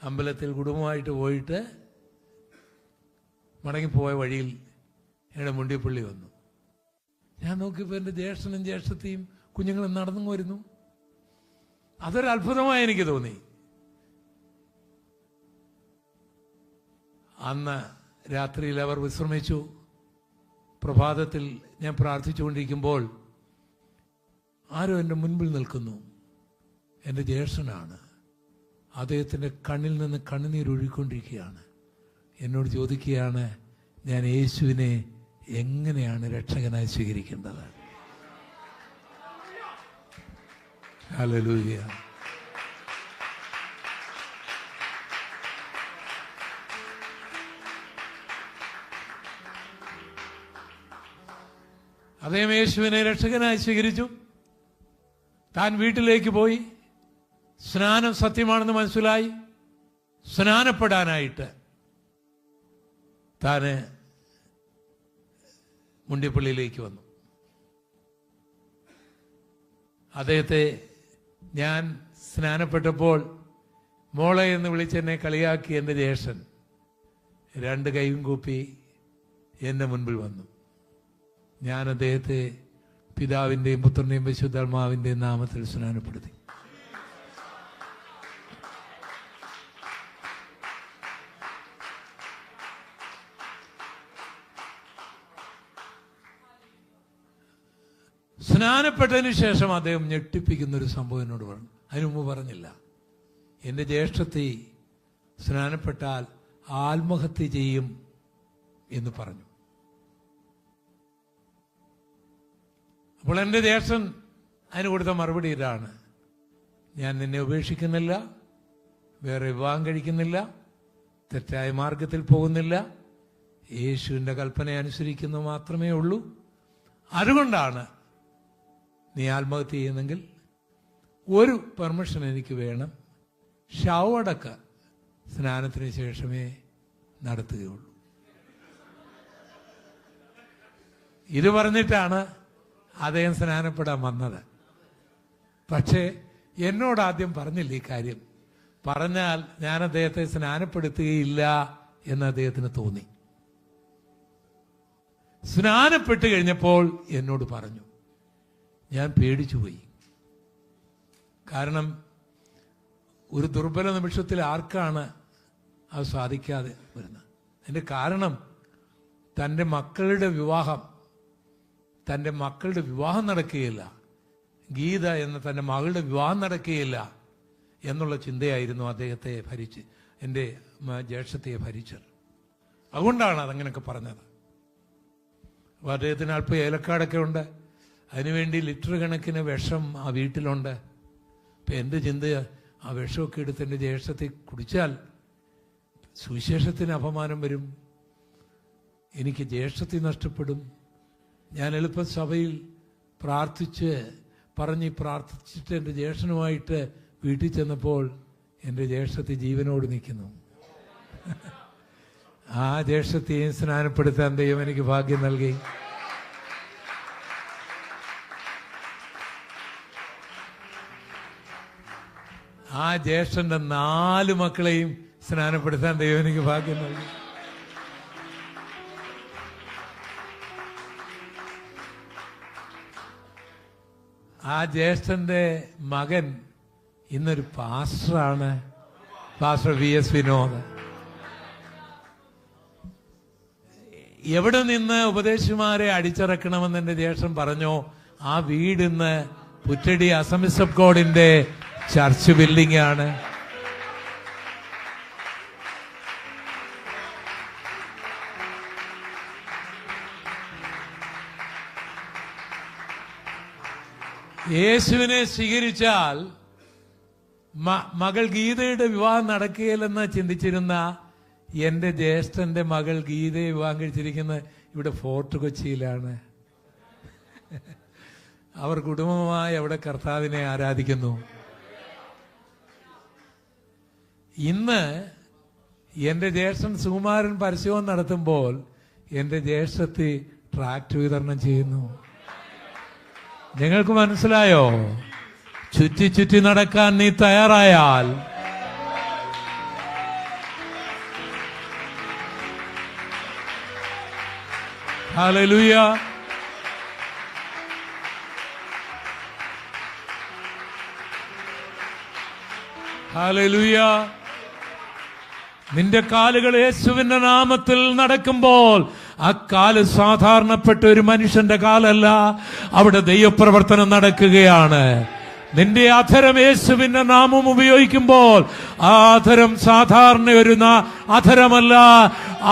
അമ്പലത്തിൽ കുടുംബമായിട്ട് പോയിട്ട് മടങ്ങിപ്പോയ വഴിയിൽ എൻ്റെ മുണ്ടിപ്പള്ളി വന്നു. ഞാൻ നോക്കിയപ്പോൾ എൻ്റെ ജ്യേഷ്ഠനും ജ്യേഷ്ഠത്തെയും കുഞ്ഞുങ്ങളും നടന്നു വരുന്നു. അതൊരു അത്ഭുതമായി എനിക്ക് തോന്നി. അന്ന് രാത്രിയിൽ അവർ വിശ്രമിച്ചു. പ്രഭാതത്തിൽ ഞാൻ പ്രാർത്ഥിച്ചുകൊണ്ടിരിക്കുമ്പോൾ ആരോ എൻ്റെ മുൻപിൽ നിൽക്കുന്നു. എൻ്റെ ജ്യേഷ്ഠനാണ്. അദ്ദേഹത്തിൻ്റെ കണ്ണിൽ നിന്ന് കണ്ണുനീരൊഴുകിക്കൊണ്ടിരിക്കുകയാണ്. എന്നോട് ചോദിക്കുകയാണ്, ഞാൻ യേശുവിനെ എങ്ങനെയാണ് രക്ഷകനായി സ്വീകരിക്കേണ്ടത്? ഹല്ലേലൂയ. അദ്ദേഹം യേശുവിനെ രക്ഷകനായി സ്വീകരിച്ചു. താൻ വീട്ടിലേക്ക് പോയി. സ്നാനം സത്യമാണെന്ന് മനസ്സിലായി. സ്നാനപ്പെടാനായിട്ട് താന് മുണ്ടിപ്പള്ളിയിലേക്ക് വന്നു. അദ്ദേഹത്തെ ഞാൻ സ്നാനപ്പെട്ടപ്പോൾ മോളെ എന്ന് വിളിച്ചെന്നെ കളിയാക്കി എൻ്റെ ജ്യേഷ്ഠൻ 2 കൈയും കൂപ്പി എൻ്റെ മുൻപിൽ വന്നു. ഞാൻ അദ്ദേഹത്തെ പിതാവിൻ്റെയും പുത്രൻ്റെയും പരിശുദ്ധാത്മാവിൻ്റെയും നാമത്തിൽ സ്നാനപ്പെടുത്തി. സ്നാനപ്പെട്ടതിന് ശേഷം അദ്ദേഹം ഞെട്ടിപ്പിക്കുന്നൊരു സംഭവം എന്നോട് പറഞ്ഞു. അതിനു മുമ്പ് പറഞ്ഞില്ല. എൻ്റെ ജ്യേഷ്ഠത്തി സ്നാനപ്പെട്ടാൽ ആത്മഹത്യ ചെയ്യും എന്ന് പറഞ്ഞു. അപ്പോൾ എൻ്റെ ജ്യേഷ്ഠൻ അതിന് കൊടുത്ത മറുപടി ഇതാണ്: ഞാൻ നിന്നെ ഉപേക്ഷിക്കുന്നില്ല, വേറെ വിവാഹം കഴിക്കുന്നില്ല, തെറ്റായ മാർഗത്തിൽ പോകുന്നില്ല, യേശുവിൻ്റെ കൽപ്പന അനുസരിക്കുന്നു മാത്രമേ ഉള്ളൂ. അതുകൊണ്ടാണ് നീ ആത്മഹത്യ ചെയ്യുന്നെങ്കിൽ ഒരു പെർമിഷൻ എനിക്ക് വേണം, ശവമടക്ക സ്നാനത്തിന് ശേഷമേ നടത്തുകയുള്ളൂ. ഇത് പറഞ്ഞിട്ടാണ് അദ്ദേഹം സ്നാനപ്പെടാൻ വന്നത്. പക്ഷേ എന്നോട് ആദ്യം പറഞ്ഞില്ല ഈ കാര്യം. പറഞ്ഞാൽ ഞാൻ അദ്ദേഹത്തെ സ്നാനപ്പെടുത്തുകയില്ല എന്ന് അദ്ദേഹത്തിന് തോന്നി. സ്നാനപ്പെട്ട് കഴിഞ്ഞപ്പോൾ എന്നോട് പറഞ്ഞു. ഞാൻ പേടിച്ചുപോയി. കാരണം ഒരു ദുർബല നിമിഷത്തിൽ ആർക്കാണ് അത് സാധിക്കാതെ വരുന്നത്? അതിൻ്റെ കാരണം തൻ്റെ മക്കളുടെ വിവാഹം നടക്കുകയില്ല, ഗീത എന്ന തൻ്റെ മകളുടെ വിവാഹം നടക്കുകയില്ല എന്നുള്ള ചിന്തയായിരുന്നു അദ്ദേഹത്തെ എൻ്റെ ജ്യേഷ്ഠത്തെ ഭരിച്ചത്. അതുകൊണ്ടാണ് അതങ്ങനെയൊക്കെ പറഞ്ഞത്. അപ്പോൾ അദ്ദേഹത്തിന് അല്പം ഏലക്കാടൊക്കെ ഉണ്ട്. അതിനുവേണ്ടി ലിറ്റർ കണക്കിന് വിഷം ആ വീട്ടിലുണ്ട്. അപ്പം എൻ്റെ ചിന്ത, ആ വിഷമൊക്കെ എടുത്ത് എൻ്റെ ജ്യേഷ്ഠത്തെ കുടിച്ചാൽ സുവിശേഷത്തിന് അപമാനം വരും, എനിക്ക് ജ്യേഷ്ഠത്തെ നഷ്ടപ്പെടും. ഞാൻ എളുപ്പം സഭയിൽ പ്രാർത്ഥിച്ചിട്ട് എൻ്റെ ജ്യേഷ്ഠനുമായിട്ട് വീട്ടിൽ ചെന്നപ്പോൾ എൻ്റെ ജ്യേഷ്ഠത്തെ ജീവനോട് നിൽക്കുന്നു. ആ ജ്യേഷ്ഠത്തെയും സ്നാനപ്പെടുത്താൻ ദൈവം എനിക്ക് ഭാഗ്യം നൽകി. ആ ജ്യേഷ്ഠന്റെ 4 മക്കളെയും സ്നാനപ്പെടുത്താൻ ദൈവം എനിക്ക് ഭാഗ്യം നൽകി. ആ ജ്യേഷ്ഠന്റെ മകൻ ഇന്നൊരു പാസ്റ്ററാണ്, പാസ്റ്റർ VS വിനോദ്. എവിടെ നിന്ന് ഉപദേശിമാരെ അടിച്ചിറക്കണമെന്ന് എൻ്റെ ജ്യേഷ്ഠൻ പറഞ്ഞോ, ആ വീടിന്ന് പുറ്റടി അസംബ്ലീസ് ഓഫ് ഗോഡിന്റെ ചർച്ച് ബിൽഡിംഗ് ആണ്. യേശുവിനെ സ്വീകരിച്ചാൽ മകൾ ഗീതയുടെ വിവാഹം നടക്കുകയില്ലെന്ന് ചിന്തിച്ചിരുന്ന എൻ്റെ ജ്യേഷ്ഠന്റെ മകൾ ഗീതയെ വിവാഹം കഴിച്ചിരിക്കുന്നത് ഇവിടെ ഫോർട്ട് കൊച്ചിയിലാണ്. അവർ കുടുംബമായി അവിടെ കർത്താവിനെ ആരാധിക്കുന്നു. ഇന്ന് എന്റെ ജ്യേഷ്ഠൻ സുകുമാരൻ പരസ്യവും നടത്തുമ്പോൾ എന്റെ ജ്യേഷ്ഠത്തി ട്രാക്ട് വിതരണം ചെയ്യുന്നു. നിങ്ങൾക്ക് മനസ്സിലായോ? ചുറ്റി ചുറ്റി നടക്കാൻ നീ തയ്യാറായാൽ ഹല്ലേലൂയ. ഹല്ലേലൂയ. നിന്റെ കാലുകൾ യേശുവിന്റെ നാമത്തിൽ നടക്കുമ്പോൾ ആ കാല് സാധാരണപ്പെട്ട ഒരു മനുഷ്യന്റെ കാലല്ല, അവിടെ ദൈവപ്രവർത്തനം നടക്കുകയാണ്. നിന്റെ അധരം യേശുവിന്റെ നാമം ഉപയോഗിക്കുമ്പോൾ ആ അധരം സാധാരണ ഒരു അധരമല്ല,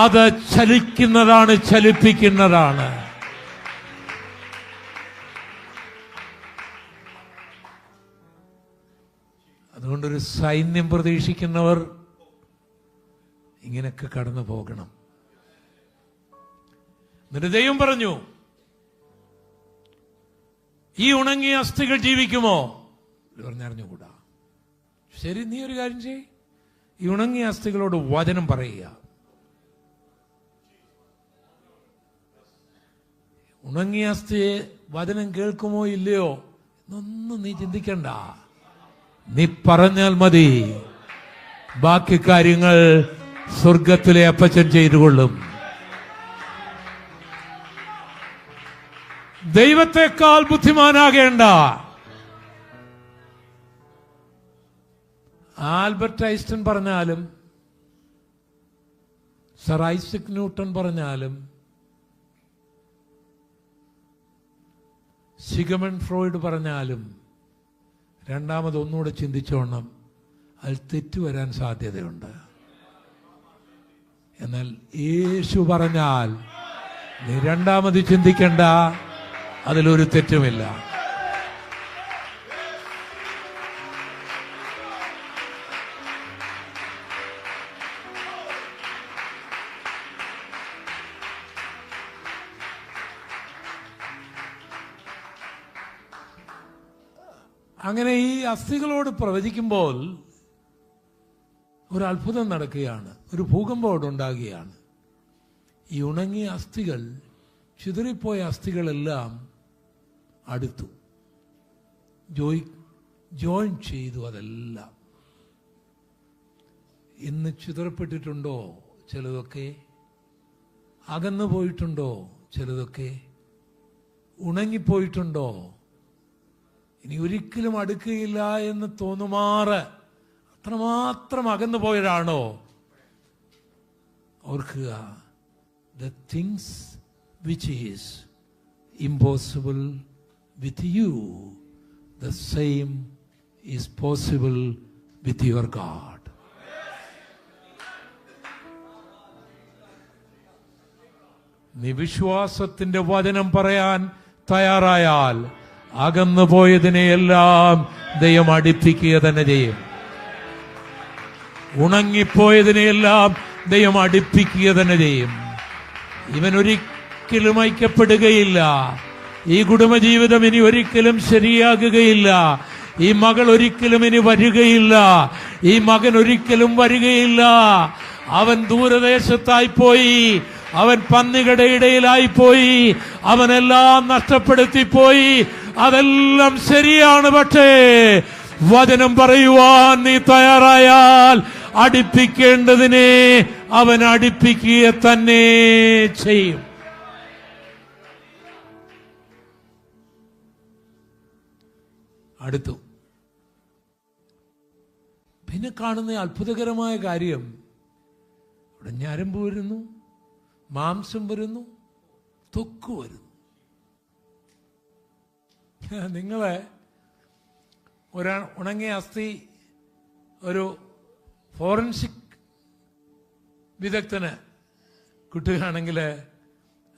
അത് ചലിക്കുന്നതാണ്, ചലിപ്പിക്കുന്നതാണ്. അതുകൊണ്ടൊരു സൈന്യം പ്രതീക്ഷിക്കുന്നവർ ഇങ്ങനെയൊക്കെ കടന്നു പോകണം. എന്നിട്ട് ദൈവം പറഞ്ഞു, ഈ ഉണങ്ങിയ അസ്ഥികൾ ജീവിക്കുമോ? പറഞ്ഞറിഞ്ഞുകൂടാ. ശരി, നീ ഒരു കാര്യം ചെയ്യ്, ഈ ഉണങ്ങിയ അസ്ഥികളോട് വചനം പറയുക. ഉണങ്ങിയ അസ്ഥിയെ വചനം കേൾക്കുമോ ഇല്ലയോ എന്നൊന്നും നീ ചിന്തിക്കണ്ട. നീ പറഞ്ഞാൽ മതി, ബാക്കി കാര്യങ്ങൾ സ്വർഗത്തിലെ അപ്പച്ചൻ ചെയ്തുകൊള്ളും. ദൈവത്തെക്കാൾ ബുദ്ധിമാനാകേണ്ട. ആൽബർട്ട് ഐൻസ്റ്റൈൻ പറഞ്ഞാലും സർ ഐസക് ന്യൂട്ടൺ പറഞ്ഞാലും സിഗ്മണ്ട് ഫ്രോയിഡ് പറഞ്ഞാലും രണ്ടാമതൊന്നുകൂടെ ചിന്തിച്ചോണം, അതിൽ തെറ്റുവരാൻ സാധ്യതയുണ്ട്. എന്നാൽ യേശു പറഞ്ഞാൽ നീ രണ്ടാമത് ചിന്തിക്കണ്ട, അതിലൊരു തെറ്റുമില്ല. അങ്ങനെ ഈ അസ്ഥികളോട് പ്രവചിക്കുമ്പോൾ ഒരു അത്ഭുതം നടക്കുകയാണ്, ഒരു ഭൂകമ്പം ഉണ്ടാകുകയാണ്. ഈ ഉണങ്ങിയ അസ്ഥികൾ, ചിതറിപ്പോയ അസ്ഥികളെല്ലാം അടുത്തു, ജോയിൻ ചെയ്തു. അതെല്ലാം ഇന്ന് ചിതറപ്പെട്ടിട്ടുണ്ടോ? ചിലതൊക്കെ അകന്നു പോയിട്ടുണ്ടോ? ചിലതൊക്കെ ഉണങ്ങിപ്പോയിട്ടുണ്ടോ? ഇനി ഒരിക്കലും അടുക്കുകയില്ല എന്ന് തോന്നുമാറ് അത്രമാത്രം അകന്നു പോയതാണോ? ഓർക്കുക, the things which is impossible with you, the same is possible with your God. നീ വിശ്വാസത്തിന്റെ വചനം പറയാൻ തയ്യാറായാൽ അകന്നു പോയതിനെയെല്ലാം ദൈവം അടുപ്പിക്കുക തന്നെ ചെയ്യും. ഉണങ്ങിപ്പോയതിനെയെല്ലാം ദൈവം അടുപ്പിക്കുക തന്നെ ചെയ്യും. ഇവൻ ഒരിക്കലും ഐക്യപ്പെടുകയില്ല. ഈ കുടുംബജീവിതം ഇനി ഒരിക്കലും ശരിയാകുകയില്ല. ഈ മകൾ ഒരിക്കലും ഇനി വരികയില്ല. ഈ മകൻ ഒരിക്കലും വരികയില്ല. അവൻ ദൂരദേശത്തായി പോയി, അവൻ പന്നികളുടെ ഇടയിലായി പോയി, അവനെല്ലാം നഷ്ടപ്പെടുത്തിപ്പോയി. അതെല്ലാം ശരിയാണ്. പക്ഷേ വചനം പറയുവാൻ നീ തയ്യാറായാൽ അടുപ്പിക്കേണ്ടതിനെ അവൻ അടുപ്പിക്കുക തന്നെ ചെയ്യും. അടുത്തു. പിന്നെ കാണുന്ന അത്ഭുതകരമായ കാര്യം, ഇവിടെ ഞരമ്പ് വരുന്നു, മാംസം വരുന്നു, ത്വക്ക് വരുന്നു. നിങ്ങളെ ഉണങ്ങിയ അസ്ഥി ഒരു ഫോറൻസിക് വിദഗ്ധന് കിട്ടുകയാണെങ്കിൽ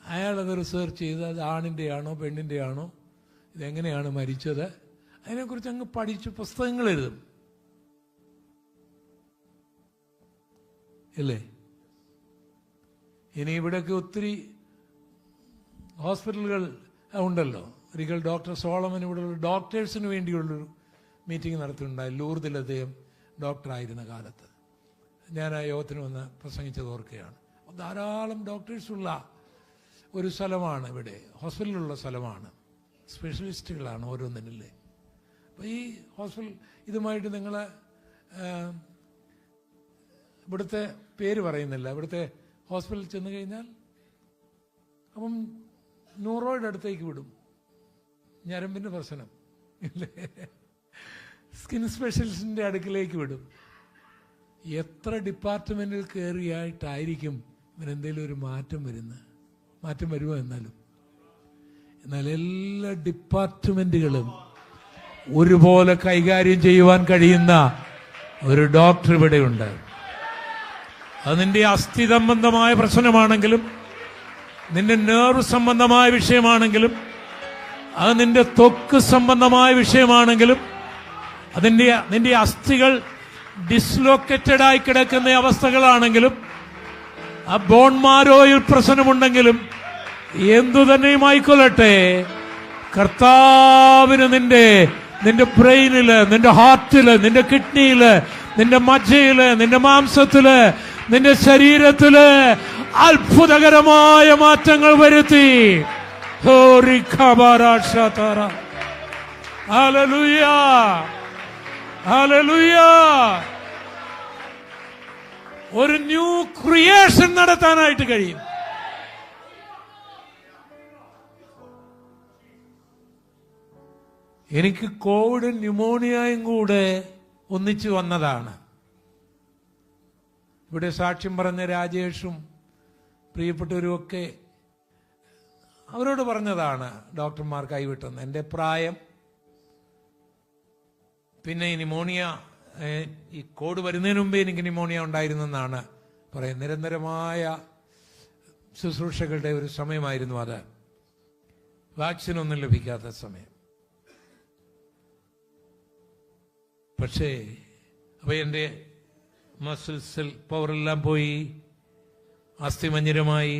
അയാളത് റിസർച്ച് ചെയ്ത് അത് ആണിൻ്റെ ആണോ പെണ്ണിൻ്റെ ആണോ, ഇതെങ്ങനെയാണ് മരിച്ചത്, അതിനെക്കുറിച്ച് അങ്ങ് പഠിച്ച് പുസ്തകങ്ങൾ എഴുതും, ഇല്ലേ? ഇനി ഇവിടെയൊക്കെ ഒത്തിരി ഹോസ്പിറ്റലുകൾ ഉണ്ടല്ലോ, ഒരിക്കൽ ഡോക്ടർ സോളമൻ ഇവിടെയുള്ള ഡോക്ടേഴ്സിന് വേണ്ടിയുള്ളൊരു മീറ്റിംഗ് നടത്തിയിട്ടുണ്ടായി. ലൂർദിൽ അദ്ദേഹം ഡോക്ടറായിരുന്ന കാലത്ത് ഞാൻ ആ യോഗത്തിന് വന്ന് പ്രസംഗിച്ചത് ഓർക്കുകയാണ്. ധാരാളം ഡോക്ടേഴ്സുള്ള ഒരു സ്ഥലമാണ് ഇവിടെ, ഹോസ്പിറ്റലുള്ള സ്ഥലമാണ്, സ്പെഷ്യലിസ്റ്റുകളാണ് ഓരോന്നിനല്ലേ. അപ്പോൾ ഈ ഹോസ്പിറ്റൽ ഇതുമായിട്ട് നിങ്ങൾ ഇവിടുത്തെ പേര് പറയുന്നില്ല, ഇവിടുത്തെ ഹോസ്പിറ്റലിൽ ചെന്ന് കഴിഞ്ഞാൽ അപ്പം ന്യൂറോയുടെ അടുത്തേക്ക് വിടും, ഞരമ്പിൻ്റെ പ്രശ്നം ഇല്ലേ, സ്കിൻ സ്പെഷ്യലിസ്റ്റിൻ്റെ അടുക്കിലേക്ക് വിടും. എത്ര ഡിപ്പാർട്ട്മെന്റിൽ കയറിയായിട്ടായിരിക്കും ഇവരെന്തെങ്കിലും ഒരു മാറ്റം വരുമോ? എന്നാൽ എല്ലാ ഡിപ്പാർട്ട്മെന്റുകളും ഒരുപോലെ കൈകാര്യം ചെയ്യുവാൻ കഴിയുന്ന ഒരു ഡോക്ടർ ഇവിടെയുണ്ട്. അത് നിന്റെ അസ്ഥി സംബന്ധമായ പ്രശ്നമാണെങ്കിലും, നിന്റെ നെർവ് സംബന്ധമായ വിഷയമാണെങ്കിലും, അത് നിന്റെ ത്വക്ക് സംബന്ധമായ വിഷയമാണെങ്കിലും, നിന്റെ അസ്ഥികൾ ഡിസ്ലൊക്കേറ്റഡ് ആയി കിടക്കുന്ന അവസ്ഥകളാണെങ്കിലും, ആ ബോൺ മാരോയിൽ പ്രശ്നമുണ്ടെങ്കിലും, എന്തു തന്നെയുമായിക്കൊള്ളട്ടെ, കർത്താവിന് നിന്റെ ബ്രെയിനില്, നിന്റെ ഹാർട്ടില്, നിന്റെ കിഡ്നിയില്, നിന്റെ മജ്ജയില്, നിന്റെ മാംസത്തില്, നിന്റെ ശരീരത്തില് അത്ഭുതകരമായ മാറ്റങ്ങൾ വരുത്തി. Hallelujah, hallelujah. ഒരു ന്യൂ ക്രിയേഷൻ നടത്താനായിട്ട് കഴിയും. എനിക്ക് കോവിഡ് ന്യൂമോണിയയും കൂടെ ഒന്നിച്ചു വന്നതാണ്. ഇവിടെ സാക്ഷ്യം പറഞ്ഞ രാജേഷും പ്രിയപ്പെട്ടവരുമൊക്കെ അവരോട് പറഞ്ഞതാണ് ഡോക്ടർമാർ കൈവിട്ടെന്ന്. എൻ്റെ പ്രായം, പിന്നെ ഈ ന്യൂമോണിയ, ഈ കോവിഡ് വരുന്നതിന് മുമ്പേ എനിക്ക് ന്യൂമോണിയ ഉണ്ടായിരുന്നെന്നാണ് പറയുന്നത്. നിരന്തരമായ ശുശ്രൂഷകളുടെ ഒരു സമയമായിരുന്നു അത്, വാക്സിനൊന്നും ലഭിക്കാത്ത സമയം. പക്ഷേ അപ്പോൾ എൻ്റെ മസിൽസിൽ പവറെല്ലാം പോയി, അസ്ഥിമഞ്ജരമായി,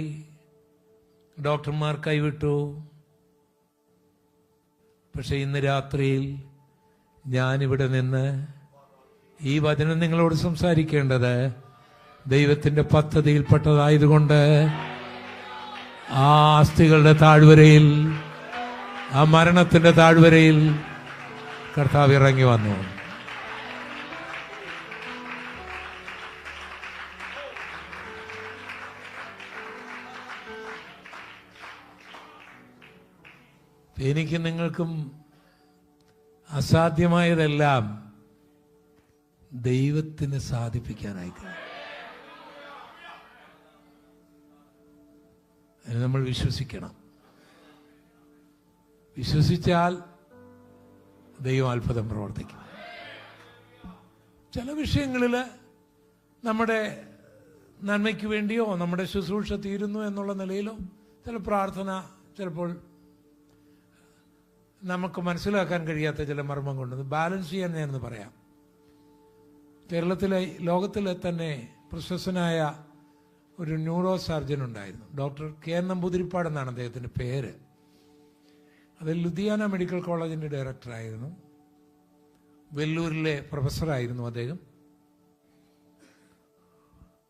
ഡോക്ടർമാർ കൈവിട്ടു. പക്ഷെ ഇന്ന് രാത്രിയിൽ ഞാനിവിടെ നിന്ന് ഈ വചനം നിങ്ങളോട് സംസാരിക്കേണ്ടത് ദൈവത്തിന്റെ പദ്ധതിയിൽപ്പെട്ടതായതുകൊണ്ട് ആ അസ്ഥികളുടെ താഴ്വരയിൽ, ആ മരണത്തിന്റെ താഴ്വരയിൽ കർത്താവ് ഇറങ്ങി വന്നു. എനിക്ക് നിങ്ങൾക്കും അസാധ്യമായതെല്ലാം ദൈവത്തിന് സാധിപ്പിക്കാനായി കഴിയും. അതിന് നമ്മൾ വിശ്വസിക്കണം. വിശ്വസിച്ചാൽ ദൈവം അത്ഭുതം പ്രവർത്തിക്കും. ചില വിഷയങ്ങളിൽ നമ്മുടെ നന്മയ്ക്ക് വേണ്ടിയോ നമ്മുടെ ശുശ്രൂഷ തീരുന്നു എന്നുള്ള നിലയിലോ ചില പ്രാർത്ഥന ചിലപ്പോൾ നമുക്ക് മനസ്സിലാക്കാൻ കഴിയാത്ത ചില മർമ്മം കൊണ്ട് ബാലൻസ് ചെയ്യാൻ ഞാനെന്ന് പറയാം. കേരളത്തിലെ, ലോകത്തിലെ തന്നെ പ്രശസ്തനായ ഒരു ന്യൂറോ സർജൻ ഉണ്ടായിരുന്നു, ഡോക്ടർ കെ നമ്പൂതിരിപ്പാട് എന്നാണ് അദ്ദേഹത്തിൻ്റെ പേര്. അത് ലുധിയാന മെഡിക്കൽ കോളേജിൻ്റെ ഡയറക്ടറായിരുന്നു, വെല്ലൂരിലെ പ്രൊഫസറായിരുന്നു അദ്ദേഹം.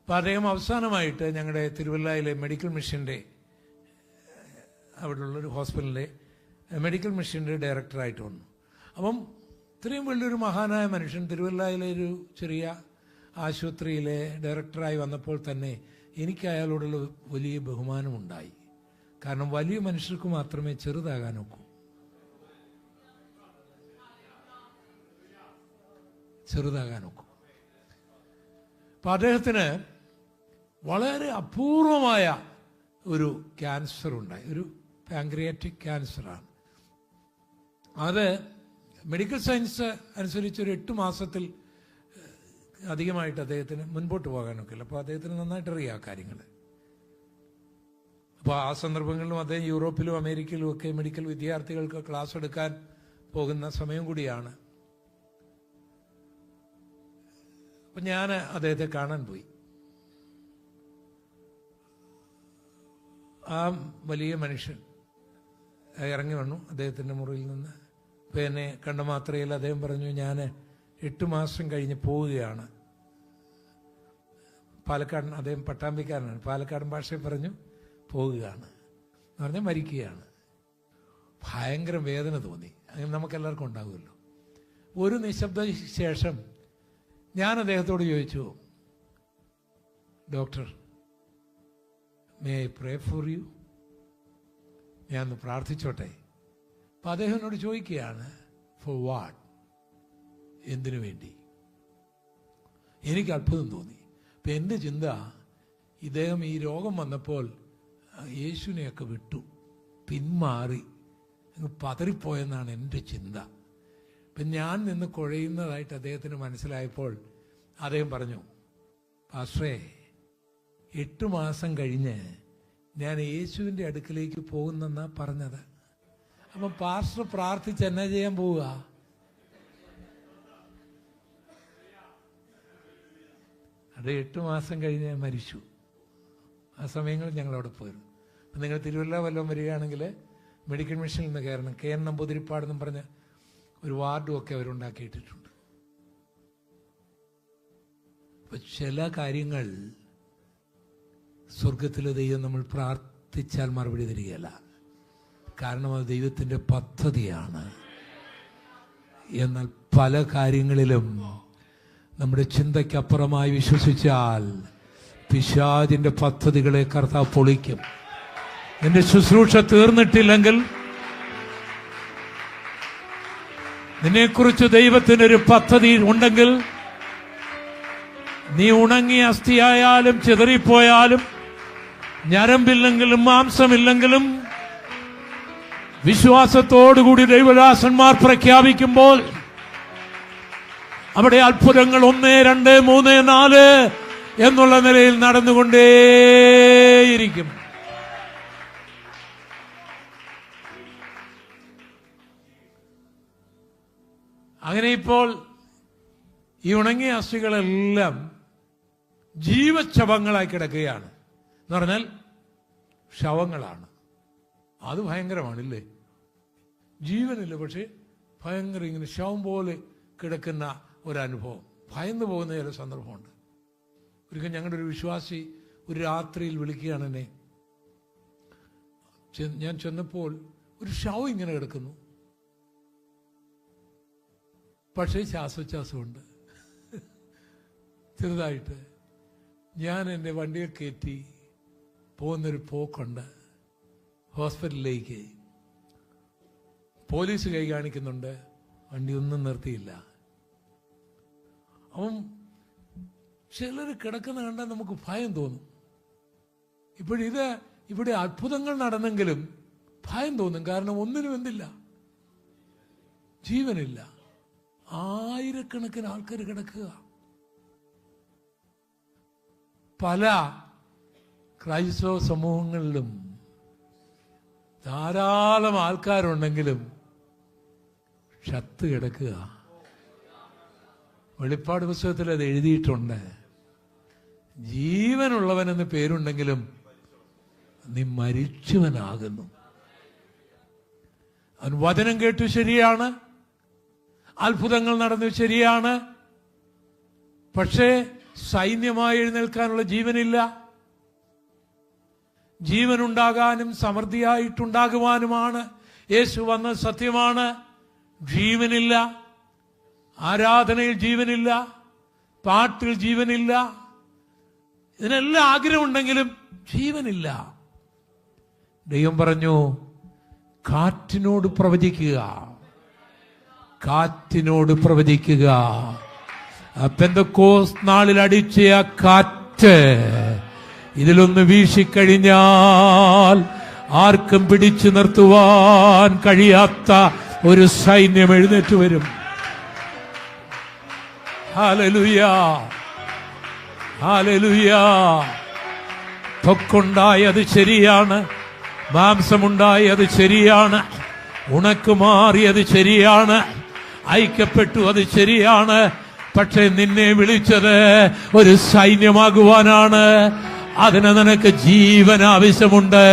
അപ്പം അദ്ദേഹം അവസാനമായിട്ട് ഞങ്ങളുടെ തിരുവല്ലയിലെ മെഡിക്കൽ മിഷൻ്റെ അവിടെയുള്ളൊരു ഹോസ്പിറ്റലിലെ മെഡിക്കൽ മിഷൻ്റെ ഡയറക്ടറായിട്ട് വന്നു. അപ്പം ഇത്രയും വലിയൊരു മഹാനായ മനുഷ്യൻ തിരുവല്ലയിലെ ഒരു ചെറിയ ആശുപത്രിയിലെ ഡയറക്ടറായി വന്നപ്പോൾ തന്നെ എനിക്ക് അയാളോടുള്ള വലിയ ബഹുമാനമുണ്ടായി. കാരണം വലിയ മനുഷ്യർക്ക് മാത്രമേ ചെറുതാകാൻ ഒക്കൂ. അപ്പം അദ്ദേഹത്തിന് വളരെ അപൂർവമായ ഒരു ക്യാൻസർ ഉണ്ടായി, ഒരു പാൻക്രിയാറ്റിക് ക്യാൻസറാണ്. അത് മെഡിക്കൽ സയൻസ് അനുസരിച്ച് ഒരു 8 മാസത്തിൽ അധികമായിട്ട് അദ്ദേഹത്തിന് മുൻപോട്ട് പോകാനൊക്കെ ഇല്ല. അപ്പോൾ അദ്ദേഹത്തിന് നന്നായിട്ട് അറിയാം കാര്യങ്ങൾ. അപ്പോൾ ആ സന്ദർഭങ്ങളിലും അദ്ദേഹം യൂറോപ്പിലും അമേരിക്കയിലും ഒക്കെ മെഡിക്കൽ വിദ്യാർത്ഥികൾക്ക് ക്ലാസ് എടുക്കാൻ പോകുന്ന സമയം കൂടിയാണ്. അപ്പം ഞാൻ അദ്ദേഹത്തെ കാണാൻ പോയി. ആ വലിയ മനുഷ്യൻ ഇറങ്ങി വന്നു അദ്ദേഹത്തിൻ്റെ മുറിയിൽ നിന്ന്. അപ്പോൾ എന്നെ കണ്ട മാത്രയിൽ അദ്ദേഹം പറഞ്ഞു, ഞാൻ 8 മാസം കഴിഞ്ഞ് പോവുകയാണ്. പാലക്കാട്, അദ്ദേഹം പട്ടാമ്പിക്കാരനാണ്, പാലക്കാടൻ ഭാഷയിൽ പറഞ്ഞു പോവുകയാണ് എന്ന് പറഞ്ഞാൽ മരിക്കുകയാണ്. ഭയങ്കര വേദന തോന്നി. അങ്ങനെ നമുക്കെല്ലാവർക്കും ഉണ്ടാകുമല്ലോ. ഒരു നിശബ്ദ ശേഷം ഞാൻ അദ്ദേഹത്തോട് ചോദിച്ചു, doctor, may I pray for you? ഞാനൊന്ന് പ്രാർത്ഥിച്ചോട്ടെ? അപ്പം അദ്ദേഹം എന്നോട് ചോദിക്കുകയാണ്, ഫോർ വാട്ട്? എന്തിനു വേണ്ടി? എനിക്ക് അത്ഭുതം തോന്നി. അപ്പം എൻ്റെ ചിന്ത, ഇദ്ദേഹം ഈ രോഗം വന്നപ്പോൾ യേശുവിനെയൊക്കെ വിട്ടു, പിന്മാറി, പതറിപ്പോയെന്നാണ് എൻ്റെ ചിന്ത. ഇപ്പം ഞാൻ നിന്ന് കുഴയുന്നതായിട്ട് അദ്ദേഹത്തിന് മനസ്സിലായപ്പോൾ അദ്ദേഹം പറഞ്ഞു, പാസ്റ്ററേ, 8 മാസം കഴിഞ്ഞ് ഞാൻ യേശുവിൻ്റെ അടുക്കിലേക്ക് പോകുന്നെന്നാ പറഞ്ഞത്. അപ്പം പാസ്റ്റർ പ്രാർത്ഥിച്ച് എന്നാ ചെയ്യാൻ പോവുക? അത് 8 മാസം കഴിഞ്ഞ് മരിച്ചു. ആ സമയങ്ങളിൽ ഞങ്ങളവിടെ പോയിരുന്നു. അപ്പം നിങ്ങൾ തിരുവല്ല വല്ലതും വരികയാണെങ്കിൽ മെഡിക്കൽ മിഷനിൽ നിന്ന് കയറണം. KN നമ്പൂതിരിപ്പാടെന്നും പറഞ്ഞ് ഒരു വാർഡും ഒക്കെ അവരുണ്ടാക്കിയിട്ടിട്ടുണ്ട്. അപ്പം ചില കാര്യങ്ങൾ സ്വർഗത്തിലെ ദൈവം നമ്മൾ പ്രാർത്ഥിച്ചാൽ മറുപടി തരികയല്ല. കാരണം അത് ദൈവത്തിൻ്റെ പദ്ധതിയാണ്. എന്നാൽ പല കാര്യങ്ങളിലും നമ്മുടെ ചിന്തയ്ക്കപ്പുറമായി വിശ്വസിച്ചാൽ പിശാചിന്റെ പദ്ധതികളെ കർത്താവ് പൊളിക്കും. നിന്റെ ശുശ്രൂഷ തീർന്നിട്ടില്ലെങ്കിൽ, നിന്നെക്കുറിച്ച് ദൈവത്തിനൊരു പദ്ധതി ഉണ്ടെങ്കിൽ, നീ ഉണങ്ങിയ അസ്ഥിയായാലും ചിതറിപ്പോയാലും ഞരമ്പില്ലെങ്കിലും മാംസമില്ലെങ്കിലും വിശ്വാസത്തോടുകൂടി ദൈവദാസന്മാർ പ്രഖ്യാപിക്കുമ്പോൾ അവിടെ അത്ഭുതങ്ങൾ 1, 2, 3, 4 എന്നുള്ള നിലയിൽ നടന്നുകൊണ്ടേയിരിക്കും. അങ്ങനെ ഇപ്പോൾ ഈ ഉണങ്ങിയ അസ്ഥികളെല്ലാം ജീവശവങ്ങളായി കിടക്കുകയാണ്. എന്ന് പറഞ്ഞാൽ ശവങ്ങളാണ്. അത് ഭയങ്കരമാണില്ലേ? ജീവനില്ല, പക്ഷെ ഭയങ്കര ഇങ്ങനെ ശവം പോലെ കിടക്കുന്ന ഒരനുഭവം. ഭയന്നു പോകുന്ന ചില സന്ദർഭമുണ്ട്. ഒരിക്കൽ ഞങ്ങളുടെ ഒരു വിശ്വാസി ഒരു രാത്രിയിൽ വിളിക്കുകയാണ് എന്നെ. ഞാൻ ചെന്നപ്പോൾ ഒരു ശവം ഇങ്ങനെ കിടക്കുന്നു, പക്ഷേ ശ്വാസോച്ഛ്വാസമുണ്ട് ചെറുതായിട്ട്. ഞാൻ എൻ്റെ വണ്ടിയെ കയറ്റി പോകുന്നൊരു പോക്കുണ്ട് ഹോസ്പിറ്റലിലേക്ക്. പോലീസ് കൈ കാണിക്കുന്നുണ്ട്, വണ്ടി ഒന്നും നിർത്തിയില്ല. അവൻ ചിലർ കിടക്കുന്ന കണ്ടാൽ നമുക്ക് ഭയം തോന്നും. ഇവിടെ അത്ഭുതങ്ങൾ നടന്നെങ്കിലും ഭയം തോന്നും. കാരണം ഒന്നിനും എന്തില്ല, ജീവനില്ല. 1000കണക്കിന് ആൾക്കാർ കിടക്കുക. പല ക്രൈസ്തവ സമൂഹങ്ങളിലും ധാരാളം ആൾക്കാരുണ്ടെങ്കിലും ചത്ത് കിടക്കുക. വെളിപ്പാട് പുസ്തകത്തിൽ അത് എഴുതിയിട്ടുണ്ട്. ജീവനുള്ളവനെന്ന് പേരുണ്ടെങ്കിലും നീ മരിച്ചവനാകുന്നു. അവൻ വചനം കേട്ടു, ശരിയാണ്. അത്ഭുതങ്ങൾ നടന്നു, ശരിയാണ്. പക്ഷേ സൈന്യമായി എഴുന്നേൽക്കാനുള്ള ജീവനില്ല. ജീവനുണ്ടാകാനും സമൃദ്ധിയായിട്ടുണ്ടാകുവാനുമാണ് യേശു വന്ന സത്യമാണ്. ജീവനില്ല. ആരാധനയിൽ ജീവനില്ല, പാട്ടിൽ ജീവനില്ല. ഇതിനെല്ലാം ആഗ്രഹമുണ്ടെങ്കിലും ജീവനില്ല. ദൈവം പറഞ്ഞു, കാറ്റിനോട് പ്രവചിക്കുക, കാറ്റിനോട് പ്രവചിക്കുക. പെന്തക്കോസ്ത് നാളിൽ അടിച്ച ആ കാറ്റ് ഇതിലൊന്ന് വീശിക്കഴിഞ്ഞാൽ ആർക്കും പിടിച്ചു നിർത്തുവാൻ കഴിയാത്ത ഒരു സൈന്യം എഴുന്നേറ്റ് വരും. ഹല്ലേലൂയാ, ഹല്ലേലൂയാ. ത്വക്കുണ്ടായത് ശരിയാണ്, മാംസമുണ്ടായത് ശരിയാണ്, ഉണക്കുമാറിയത് ശരിയാണ്, ഐക്യപ്പെട്ടു അത് ശരിയാണ്. പക്ഷെ നിന്നെ വിളിച്ചത് ഒരു സൈന്യമാകുവാനാണ്. അതിന് നിനക്ക് ജീവൻ ആവശ്യമുണ്ട്.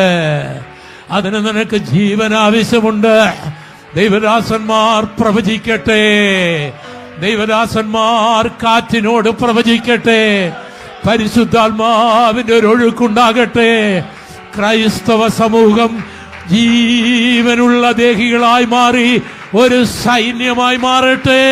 അതിന് നിനക്ക് ജീവൻ ആവശ്യമുണ്ട്. ദൈവദാസന്മാർ പ്രവചിക്കട്ടെ, ദൈവദാസന്മാർ കാറ്റിനോട് പ്രവചിക്കട്ടെ, പരിശുദ്ധാത്മാവിന്റെ ഒരു ഒഴുക്കുണ്ടാകട്ടെ. ക്രൈസ്തവ സമൂഹം ജീവനുള്ള ദേഹികളായി മാറി ഒരു സൈന്യമായി മാറട്ടെ.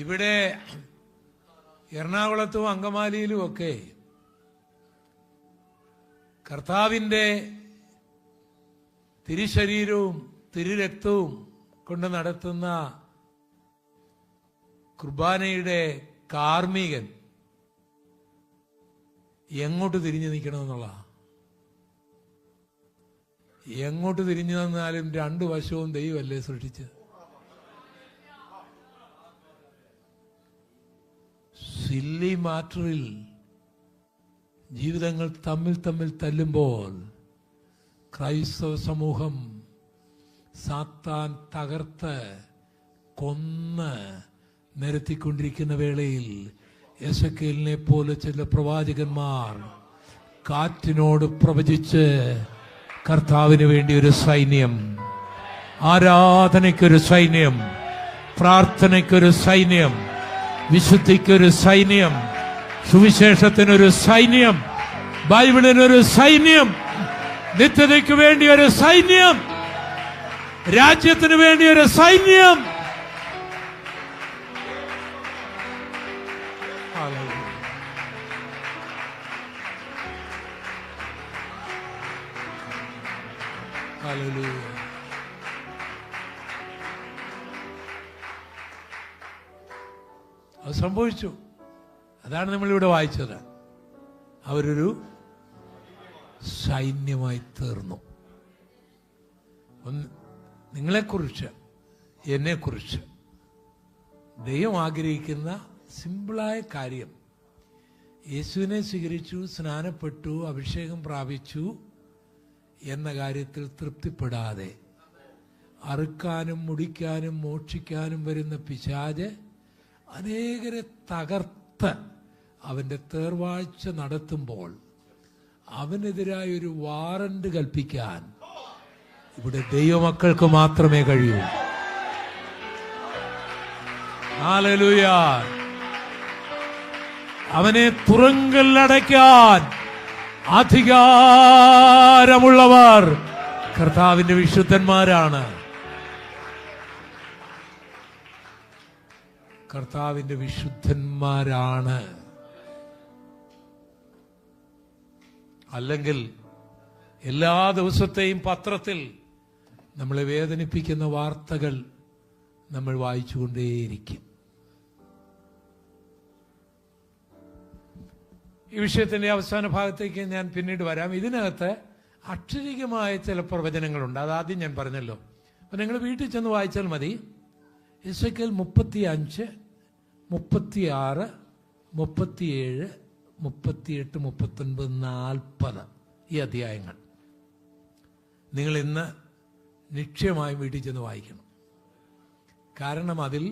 ഇവിടെ എറണാകുളത്തും അങ്കമാലിയിലും ഒക്കെ കർത്താവിന്റെ തിരുശരീരവും തിരുരക്തവും കൊണ്ട് നടത്തുന്ന കുർബാനയുടെ കാർമ്മികൻ എങ്ങോട്ട് തിരിഞ്ഞു നിൽക്കണമെന്നുള്ള, എങ്ങോട്ട് തിരിഞ്ഞു നിന്നാലും രണ്ടു വശവും ദൈവമല്ലേ സൃഷ്ടിച്ചത്. സില്ലി മാറ്ററിൽ ജീവിതങ്ങൾ തമ്മിൽ തമ്മിൽ തല്ലുമ്പോൾ ക്രൈസ്തവ സമൂഹം സാത്താൻ തകർത്ത് കൊന്ന് നിരത്തിക്കൊണ്ടിരിക്കുന്ന വേളയിൽ എസെക്കിയേലിനെ പോലെ ചില പ്രവാചകന്മാർ കാറ്റിനോട് പ്രവചിച്ച് കർത്താവിന് വേണ്ടി ഒരു സൈന്യം, ആരാധനയ്ക്കൊരു സൈന്യം, പ്രാർത്ഥനയ്ക്കൊരു സൈന്യം, വിശുദ്ധിക്കൊരു സൈന്യം, സുവിശേഷത്തിനൊരു സൈന്യം, ബൈബിളിനൊരു സൈന്യം, നിത്യതയ്ക്ക് വേണ്ടി ഒരു സൈന്യം, രാജ്യത്തിന് വേണ്ടി ഒരു സൈന്യം. അത് സംഭവിച്ചു. അതാണ് നമ്മളിവിടെ വായിച്ചത്. അവരൊരു സൈന്യമായി തീർന്നു. നിങ്ങളെക്കുറിച്ച്, എന്നെക്കുറിച്ച് ദൈവം ആഗ്രഹിക്കുന്ന സിമ്പിളായ കാര്യം, യേശുവിനെ സ്വീകരിച്ചു, സ്നാനപ്പെട്ടു, അഭിഷേകം പ്രാപിച്ചു എന്ന കാര്യത്തിൽ തൃപ്തിപ്പെടാതെ അറുക്കാനും മുടിക്കാനും മോക്ഷിക്കാനും വരുന്ന പിശാച് അനേകരെ തകർത്ത് അവന്റെ തേർവാഴ്ച നടത്തുമ്പോൾ അവനെതിരായ ഒരു വാറന്റ് കൽപ്പിക്കാൻ ഇവിടെ ദൈവമക്കൾക്ക് മാത്രമേ കഴിയൂ. ഹല്ലേലൂയ. അവനെ തുറങ്കലിലടയ്ക്കാൻ അധികാരമുള്ളവർ കർത്താവിന്റെ വിശുദ്ധന്മാരാണ്. കർത്താവിന്റെ വിശുദ്ധന്മാരാണ്. അല്ലെങ്കിൽ എല്ലാ ദിവസത്തെയും പത്രത്തിൽ നമ്മളെ വേദനിപ്പിക്കുന്ന വാർത്തകൾ നമ്മൾ വായിച്ചുകൊണ്ടേയിരിക്കും. ഈ വിഷയത്തിന്റെ അവസാന ഭാഗത്തേക്ക് ഞാൻ പിന്നീട് വരാം. ഇതിനകത്ത് അക്ഷരികമായ ചില പ്രവചനങ്ങളുണ്ട്. അതാദ്യം ഞാൻ പറഞ്ഞല്ലോ. അപ്പൊ നിങ്ങൾ വീട്ടിൽ ചെന്ന് വായിച്ചാൽ മതി. എസെക്കിയേൽ 35, 36, 37, 38, 39, 40 ഈ അധ്യായങ്ങൾ നിങ്ങൾ ഇന്ന് നിശ്ചയമായും വീട്ടിൽ ചെന്ന് വായിക്കണം. കാരണം അതിൽ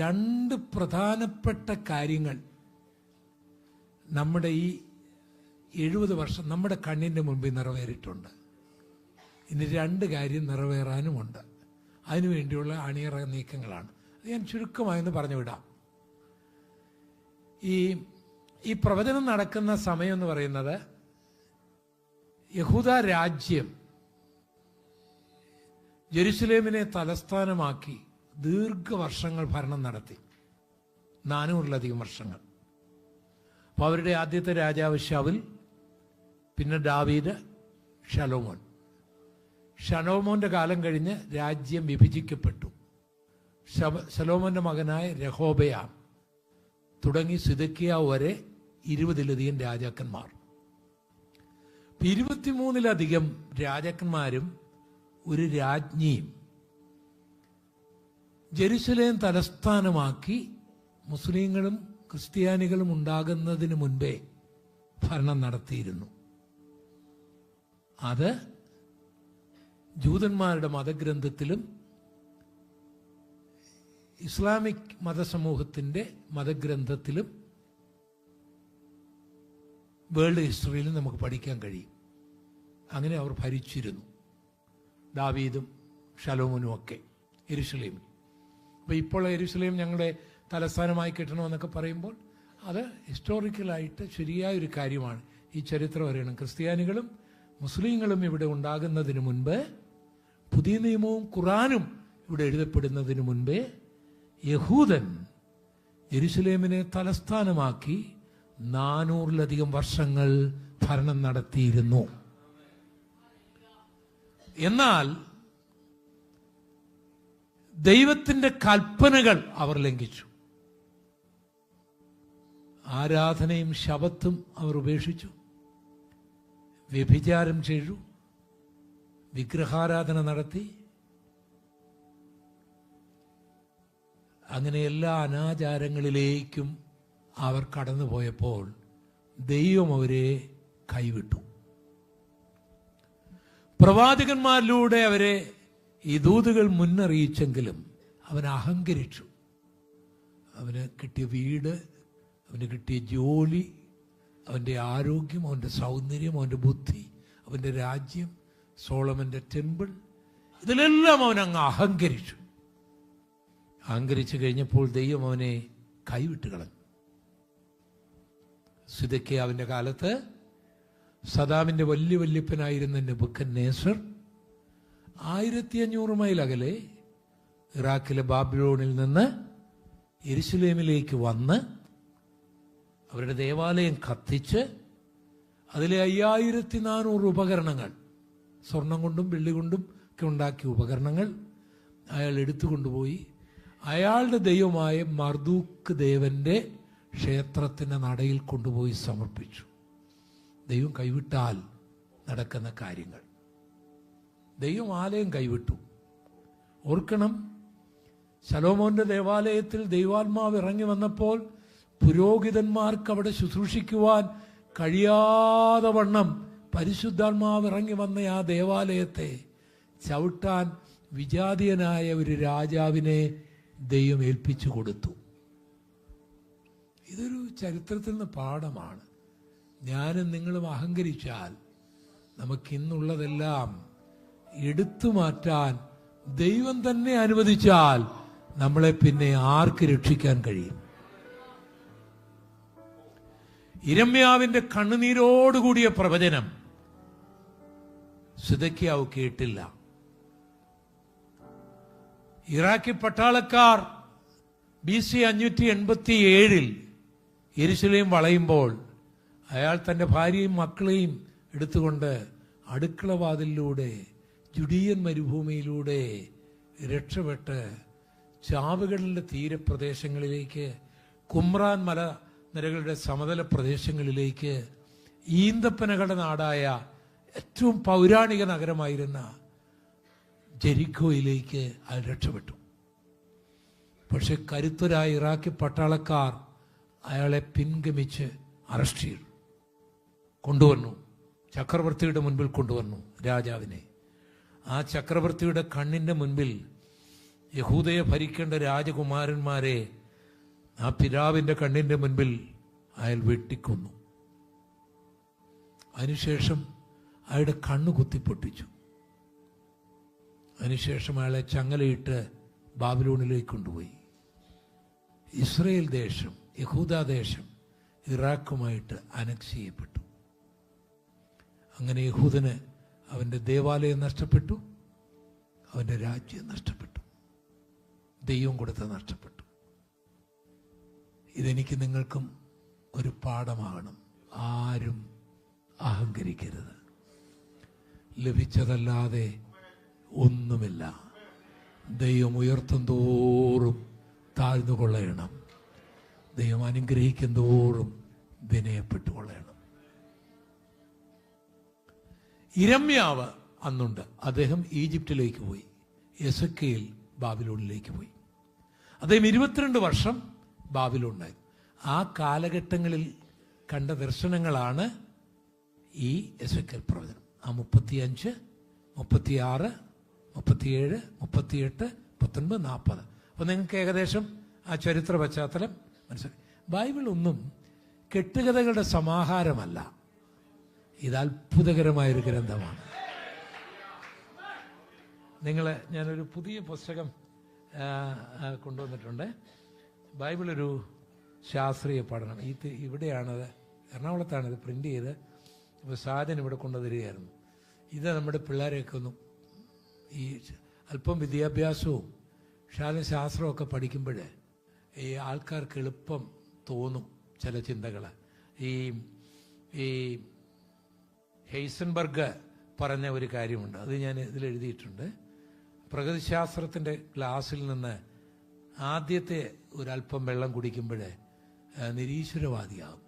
രണ്ട് പ്രധാനപ്പെട്ട കാര്യങ്ങൾ നമ്മുടെ ഈ 70 വർഷം നമ്മുടെ കണ്ണിൻ്റെ മുൻപിൽ നിറവേറിയിട്ടുണ്ട്. ഇനി രണ്ട് കാര്യം നിറവേറാനുമുണ്ട്. അതിനുവേണ്ടിയുള്ള അണിയറ നീക്കങ്ങളാണ്. അത് ഞാൻ ചുരുക്കമായെന്ന് പറഞ്ഞു വിടാം. ഈ പ്രവചനം നടക്കുന്ന സമയം എന്ന് പറയുന്നത് യഹൂദ രാജ്യം ജെറുസലേമിനെ തലസ്ഥാനമാക്കി ദീർഘവർഷങ്ങൾ ഭരണം നടത്തി. 400-ലധികം വർഷങ്ങൾ. അപ്പോൾ അവരുടെ ആദ്യത്തെ രാജാവ് ശൗൽ, പിന്നെ ദാവീദ്, ശലോമോൻ. ശലോമോന്റെ കാലം കഴിഞ്ഞ് രാജ്യം വിഭജിക്കപ്പെട്ടു. ശലോമോന്റെ മകനായ രഹോബയാം തുടങ്ങി സിദക്കിയാവ് വരെ 20-ലധികം രാജാക്കന്മാർ. 23-ലധികം രാജാക്കന്മാരും ഒരു രാജ്ഞിയും ജെറുസലേം തലസ്ഥാനമാക്കി മുസ്ലിങ്ങളും ക്രിസ്ത്യാനികളും ഉണ്ടാകുന്നതിന് മുൻപേ ഭരണം നടത്തിയിരുന്നു. അത് ജൂതന്മാരുടെ മതഗ്രന്ഥത്തിലും ഇസ്ലാമിക് മതസമൂഹത്തിൻ്റെ മതഗ്രന്ഥത്തിലും വേൾഡ് ഹിസ്റ്ററിയിലും നമുക്ക് പഠിക്കാൻ കഴിയും. അങ്ങനെ അവർ ഭരിച്ചിരുന്നു, ദാവീദും ശലോമോനും ഒക്കെ യെരുശലേമിൽ. അപ്പോൾ ഇപ്പോൾ യെരുശലേം ഞങ്ങളുടെ തലസ്ഥാനമായി കിട്ടണമെന്നൊക്കെ പറയുമ്പോൾ അത് ഹിസ്റ്റോറിക്കലായിട്ട് ശരിയായൊരു കാര്യമാണ്. ഈ ചരിത്രം അറിയണം. ക്രിസ്ത്യാനികളും മുസ്ലിങ്ങളും ഇവിടെ ഉണ്ടാകുന്നതിന് മുൻപ്, പുതിയ നിയമവും ഖുറാനും ഇവിടെ എഴുതപ്പെടുന്നതിന് മുൻപേ യഹൂദൻ യെരുശലേമിനെ തലസ്ഥാനമാക്കി 400-ലധികം വർഷങ്ങൾ ഭരണം നടത്തിയിരുന്നു. എന്നാൽ ദൈവത്തിന്റെ കൽപ്പനകൾ അവർ ലംഘിച്ചു. ആരാധനയും ശബത്തും അവർ ഉപേക്ഷിച്ചു, വ്യഭിചാരം ചെയ്തു, വിഗ്രഹാരാധന നടത്തി. അങ്ങനെ എല്ലാ അനാചാരങ്ങളിലേക്കും അവർ കടന്നുപോയപ്പോൾ ദൈവം അവരെ കൈവിട്ടു. പ്രവാചകന്മാരിലൂടെ അവരെ ഈ ദൂതുകൾ മുന്നറിയിച്ചെങ്കിലും അവൻ അഹങ്കരിച്ചു. അവന് കിട്ടിയ വീട്, അവന് കിട്ടിയ ജോലി, അവൻ്റെ ആരോഗ്യം, അവൻ്റെ സൗന്ദര്യം, അവൻ്റെ ബുദ്ധി, അവൻ്റെ രാജ്യം, സോളമൻ്റെ ടെമ്പിൾ, ഇതിലെല്ലാം അവൻ അങ്ങ് അഹങ്കരിച്ചു. അഹങ്കരിച്ചു കഴിഞ്ഞപ്പോൾ ദൈവം അവനെ കൈവിട്ട് കളഞ്ഞു. സിദെക്കീയാവിന്റെ കാലത്ത് സദാമിന്റെ വലിയ വല്യപ്പനായിരുന്ന നെബൂഖദ്നേസർ 1500 മൈൽ അകലെ ഇറാഖിലെ ബാബിലോണിൽ നിന്ന് യെരുശലേമിലേക്ക് വന്ന് അവരുടെ ദേവാലയം കത്തിച്ച് അതിലെ 5400 ഉപകരണങ്ങൾ, സ്വർണം കൊണ്ടും വെള്ളി കൊണ്ടും ഒക്കെ ഉണ്ടാക്കിയ ഉപകരണങ്ങൾ അയാൾ എടുത്തുകൊണ്ടുപോയി അയാളുടെ ദൈവമായ മർദൂക്ക് ദേവന്റെ ക്ഷേത്രത്തിന്റെ നടയിൽ കൊണ്ടുപോയി സമർപ്പിച്ചു. ദൈവം കൈവിട്ടാൽ നടക്കുന്ന കാര്യങ്ങൾ. ദൈവം ആലയം കൈവിട്ടു. ഓർക്കണം, ശലോമോന്റെ ദേവാലയത്തിൽ ദൈവാത്മാവ് ഇറങ്ങി വന്നപ്പോൾ പുരോഹിതന്മാർക്ക് അവിടെ ശുശ്രൂഷിക്കുവാൻ കഴിയാതെ വണ്ണം പരിശുദ്ധാത്മാവ് ഇറങ്ങി വന്ന ആ ദേവാലയത്തെ ചവിട്ടാൻ വിജാതീയനായ ഒരു രാജാവിനെ ദൈവം ഏൽപ്പിച്ചു കൊടുത്തു. ഇതൊരു ചരിത്രത്തിൽ നിന്ന് പാഠമാണ്. ഞാനും നിങ്ങളും അഹങ്കരിച്ചാൽ നമുക്കിന്നുള്ളതെല്ലാം എടുത്തു മാറ്റാൻ ദൈവം തന്നെ അനുവദിച്ചാൽ നമ്മളെ പിന്നെ ആർക്ക് രക്ഷിക്കാൻ കഴിയും? യിരെമ്യാവിന്റെ കണ്ണുനീരോടുകൂടിയ പ്രവചനം സിദെക്കീയാവ് കേട്ടില്ല. ഇറാഖി പട്ടാളക്കാർ BC 587 യെരുശലേം വളയുമ്പോൾ അയാൾ തൻ്റെ ഭാര്യയും മക്കളെയും എടുത്തുകൊണ്ട് അടുക്കളവാതിലൂടെ ജുഡിയൻ മരുഭൂമിയിലൂടെ രക്ഷപ്പെട്ട് ചാവുകളിലെ തീരപ്രദേശങ്ങളിലേക്ക്, കുമ്രാൻ മലനിരകളുടെ സമതല പ്രദേശങ്ങളിലേക്ക്, ഈന്തപ്പനകളുടെ നാടായ ഏറ്റവും പൗരാണിക നഗരമായിരുന്ന ജെരിക്കോയിലേക്ക് അയാൾ രക്ഷപ്പെട്ടു. പക്ഷെ കരുത്തരായ ഇറാഖി പട്ടാളക്കാർ അയാളെ പിൻഗമിച്ച് അറസ്റ്റ് ചെയ്തു, കൊണ്ടുവന്നു, ചക്രവർത്തിയുടെ മുൻപിൽ കൊണ്ടുവന്നു രാജാവിനെ. ആ ചക്രവർത്തിയുടെ കണ്ണിന്റെ മുൻപിൽ യഹൂദയെ ഭരിക്കേണ്ട രാജകുമാരന്മാരെ ആ പിതാവിന്റെ കണ്ണിന്റെ മുൻപിൽ അയാൾ വെട്ടിക്കൊന്നു. അതിനുശേഷം അയാളുടെ കണ്ണ് കുത്തിപ്പൊട്ടിച്ചു. അതിനുശേഷം അയാളെ ചങ്ങലയിട്ട് ബാബിലോണിലേക്ക് കൊണ്ടുപോയി. ഇസ്രയേൽ ദേശം, യഹൂദ ദേശം ഇറാഖുമായിട്ട് അനക്സ് ചെയ്യപ്പെട്ടു. അങ്ങനെ യഹൂദന് അവൻ്റെ ദേവാലയം നഷ്ടപ്പെട്ടു, അവൻ്റെ രാജ്യം നഷ്ടപ്പെട്ടു, ദൈവം കൊടുത്ത നഷ്ടപ്പെട്ടു. ഇതെനിക്ക് നിങ്ങൾക്കും ഒരു പാഠമാകണം. ആരും അഹങ്കരിക്കരുത്. ലഭിച്ചതല്ലാതെ ഒന്നുമില്ല. ദൈവം ഉയർത്തും തോറും താഴ്ന്നു കൊള്ളണം. ദൈവം അനുഗ്രഹിക്കും തോറും വിനയപ്പെട്ടു കൊള്ളണം. യിരെമ്യാവ് അന്നുണ്ട്. അദ്ദേഹം ഈജിപ്തിലേക്ക് പോയി. എസെക്കിയേൽ ബാബിലോണിലേക്ക് പോയി. അദ്ദേഹം 22 വർഷം ബാബിലോണിലായിരുന്നു. ആ കാലഘട്ടങ്ങളിൽ കണ്ട ദർശനങ്ങളാണ് ഈ എസെക്കിയേൽ പ്രവചനം. ആ 35, 36, 37, 38, 39, 40. അപ്പോൾ നിങ്ങൾക്ക് ഏകദേശം ആ ചരിത്ര പശ്ചാത്തലം മനസ്സിലായി. ബൈബിൾ ഒന്നും കെട്ടുകഥകളുടെ സമാഹാരമല്ല. ഇത് അത്ഭുതകരമായൊരു ഗ്രന്ഥമാണ്. ഞാനൊരു പുതിയ പുസ്തകം കൊണ്ടുവന്നിട്ടുണ്ട്. ബൈബിൾ ഒരു ശാസ്ത്രീയ പഠനം. ഇവിടെയാണത്, എറണാകുളത്താണ് ഇത് പ്രിന്റ് ചെയ്ത്. അപ്പോൾ സാധനം ഇവിടെ കൊണ്ടുവരികയായിരുന്നു. ഇത് നമ്മുടെ പിള്ളേരെയൊക്കെ ഒന്നും ഈ അല്പം വിദ്യാഭ്യാസവും ശാസ്ത്രവും ഒക്കെ പഠിക്കുമ്പോൾ ഈ ആൾക്കാർക്ക് എളുപ്പം തോന്നും ചില ചിന്തകൾ. ഈ ഹെയ്സൻബർഗ് പറഞ്ഞ ഒരു കാര്യമുണ്ട്, അത് ഞാൻ ഇതിലെഴുതിയിട്ടുണ്ട്. പ്രകൃതിശാസ്ത്രത്തിൻ്റെ ക്ലാസ്സിൽ നിന്ന് ആദ്യത്തെ ഒരല്പം വെള്ളം കുടിക്കുമ്പോൾ നിരീശ്വരവാദിയാകും.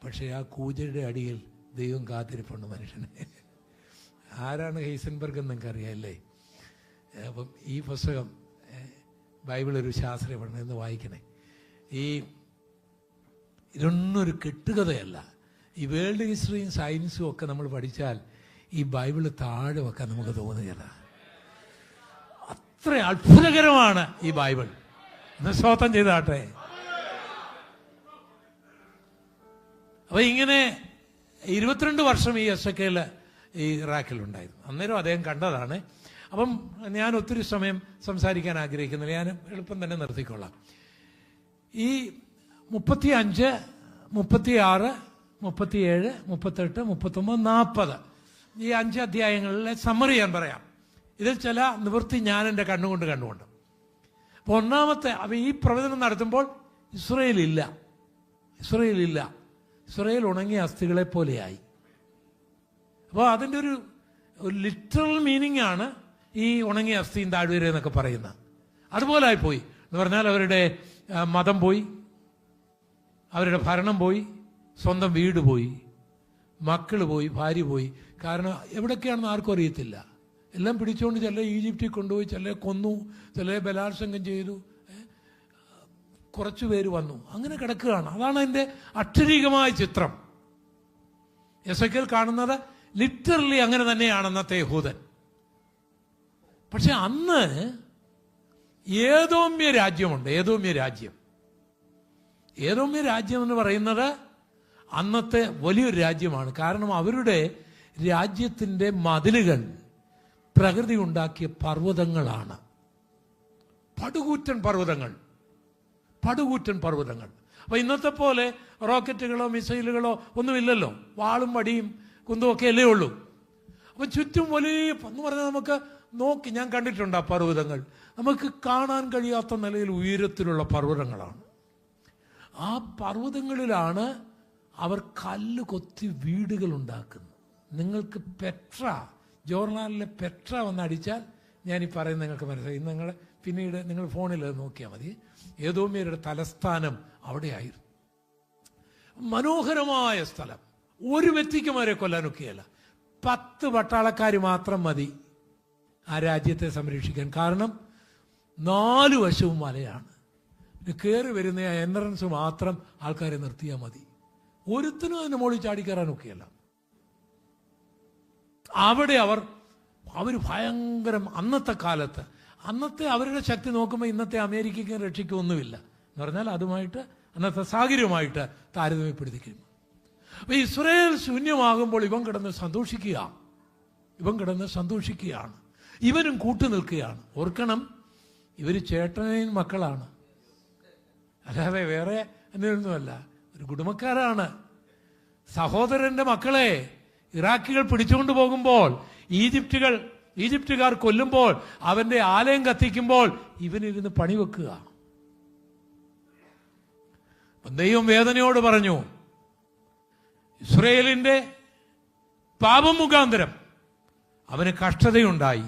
പക്ഷേ ആ കൂജയുടെ അടിയിൽ ദൈവം കാത്തിരിപ്പുണ്ട് മനുഷ്യനെ. ആരാണ് ഹെയ്സൻബർഗ് എന്ന് നിങ്ങൾക്ക് അറിയാമല്ലേ? അപ്പം ഈ പുസ്തകം ബൈബിൾ ഒരു ശാസ്ത്രീയ പഠനം എന്ന് വായിക്കണേ. ഇതൊന്നും ഒരു കെട്ടുകഥയല്ല. ഈ വേൾഡ് ഹിസ്റ്ററിയും സയൻസും ഒക്കെ നമ്മൾ പഠിച്ചാൽ ഈ ബൈബിള് താഴെ വെക്കാൻ നമുക്ക് തോന്നുകയില്ല. അത്ര അത്ഭുതകരമാണ് ഈ ബൈബിൾ. എന്ന് സ്തോത്രം ചെയ്താട്ടെ. അപ്പൊ ഇങ്ങനെ 22 വർഷം ഈ എസെക്കിയേൽ ഈ ഇറാഖിലുണ്ടായിരുന്നു. അന്നേരം അദ്ദേഹം കണ്ടതാണ്. അപ്പം ഞാൻ ഒത്തിരി സമയം സംസാരിക്കാൻ ആഗ്രഹിക്കുന്നില്ല, ഞാൻ എളുപ്പം തന്നെ നിർത്തിക്കൊള്ളാം. ഈ 35, 36, 37, 38, 39, 40 ഈ 5 അധ്യായങ്ങളിലെ സമ്മറി ഞാൻ പറയാം. ഇതിൽ ചില നിവൃത്തി ഞാൻ എൻ്റെ കണ്ണുകൊണ്ട്. അപ്പോൾ ഒന്നാമത്തെ, അപ്പം ഈ പ്രവചനം നടത്തുമ്പോൾ ഇസ്രയേലില്ല. ഇസ്രയേൽ ഉണങ്ങിയ അസ്ഥികളെ പോലെയായി. അപ്പോൾ അതിൻ്റെ ഒരു ലിറ്ററൽ മീനിങ് ആണ് ഈ ഉണങ്ങിയ അസ്ഥിയും താഴ്വര എന്നൊക്കെ പറയുന്നത്. അതുപോലെ ആയിപ്പോയി എന്ന് പറഞ്ഞാൽ അവരുടെ മതം പോയി, അവരുടെ ഭരണം പോയി, സ്വന്തം വീട് പോയി, മക്കൾ പോയി, ഭാര്യ പോയി. കാരണം എവിടൊക്കെയാണെന്ന് ആർക്കും അറിയത്തില്ല. എല്ലാം പിടിച്ചുകൊണ്ട് ചില ഈജിപ്തിൽ കൊണ്ടുപോയി, ചില കൊന്നു, ചില ബലാത്സംഗം ചെയ്തു, കുറച്ചു പേര് വന്നു, അങ്ങനെ കിടക്കുകയാണ്. അതാണ് അതിൻ്റെ അക്ഷരീകമായ ചിത്രം. എസെക്കിയേൽ കാണുന്നത് ലിറ്ററലി അങ്ങനെ തന്നെയാണ് അന്നത്തെ യഹൂദൻ. പക്ഷെ അന്ന് ഏദോമ്യ രാജ്യമുണ്ട്. ഏദോമ്യ രാജ്യം എന്ന് പറയുന്നത് അന്നത്തെ വലിയൊരു രാജ്യമാണ്. കാരണം അവരുടെ രാജ്യത്തിൻ്റെ മതിലുകൾ പ്രകൃതി ഉണ്ടാക്കിയ പർവ്വതങ്ങളാണ്. പടുകൂറ്റൻ പർവ്വതങ്ങൾ. അപ്പൊ ഇന്നത്തെ പോലെ റോക്കറ്റുകളോ മിസൈലുകളോ ഒന്നുമില്ലല്ലോ. വാളും വടിയും കുന്തവും ഒക്കെ അല്ലേ ഉള്ളൂ. അപ്പൊ ചുറ്റും വലിയ എന്ന് പറഞ്ഞാൽ നമുക്ക് നോക്കി, ഞാൻ കണ്ടിട്ടുണ്ട് ആ പർവ്വതങ്ങൾ. നമുക്ക് കാണാൻ കഴിയാത്ത നിലയിൽ ഉയരത്തിലുള്ള പർവ്വതങ്ങളാണ്. ആ പർവ്വതങ്ങളിലാണ് അവർ കല്ല് കൊത്തി വീടുകൾ ഉണ്ടാക്കുന്നത്. നിങ്ങൾക്ക് ജോർണാലിലെ പെട്ര വന്നടിച്ചാൽ ഞാൻ ഈ പറയുന്നത് നിങ്ങൾക്ക് മനസ്സിലായി. നിങ്ങൾ പിന്നീട് നിങ്ങൾ ഫോണിൽ നോക്കിയാൽ മതി. ഏദോമ്യരുടെ തലസ്ഥാനം അവിടെയായിരുന്നു. മനോഹരമായ സ്ഥലം. ഒരു വ്യക്തിക്കും അവരെ കൊല്ലാനൊക്കെയല്ല. 10 പട്ടാളക്കാർ മാത്രം മതി ആ രാജ്യത്തെ സംരക്ഷിക്കാൻ. കാരണം 4 വശവും മലയാണ്. കയറി വരുന്ന ആ എൻട്രൻസ് മാത്രം ആൾക്കാരെ നിർത്തിയാൽ മതി. ഒരുത്തിനും അതിന് മുകളിൽ ചാടിക്കയറാനൊക്കെയല്ല. അവിടെ അവർ ഭയങ്കരം. അന്നത്തെ അവരുടെ ശക്തി നോക്കുമ്പോൾ ഇന്നത്തെ അമേരിക്കയ്ക്കും റഷ്യയ്ക്കും ഒന്നുമില്ല എന്ന് പറഞ്ഞാൽ അതുമായിട്ട് അന്നത്തെ സാഹചര്യമായിട്ട് താരതമ്യപ്പെടുത്തിക്കും. അപ്പൊ ഇസ്രായേൽ ശൂന്യമാകുമ്പോൾ ഇവൻ കിടന്ന് സന്തോഷിക്കുകയാണ്. ഇവനും കൂട്ടുനിൽക്കുകയാണ്. ഓർക്കണം, ഇവര് ചേട്ടനെയും മക്കളാണ്, അല്ലാതെ വേറെ എന്തൊന്നുമല്ല. ഒരു കുടുംബക്കാരാണ്. സഹോദരന്റെ മക്കളെ ഇറാഖികൾ പിടിച്ചുകൊണ്ട് പോകുമ്പോൾ, ഈജിപ്തുകാർ കൊല്ലുമ്പോൾ, അവന്റെ ആലയം കത്തിക്കുമ്പോൾ ഇവനിരുന്ന് പണിവെക്കുക. ദൈവം വേദനയോട് പറഞ്ഞു, ഇസ്രായേലിന്റെ പാപം മുഖാന്തരം അവന് കഷ്ടതയുണ്ടായി,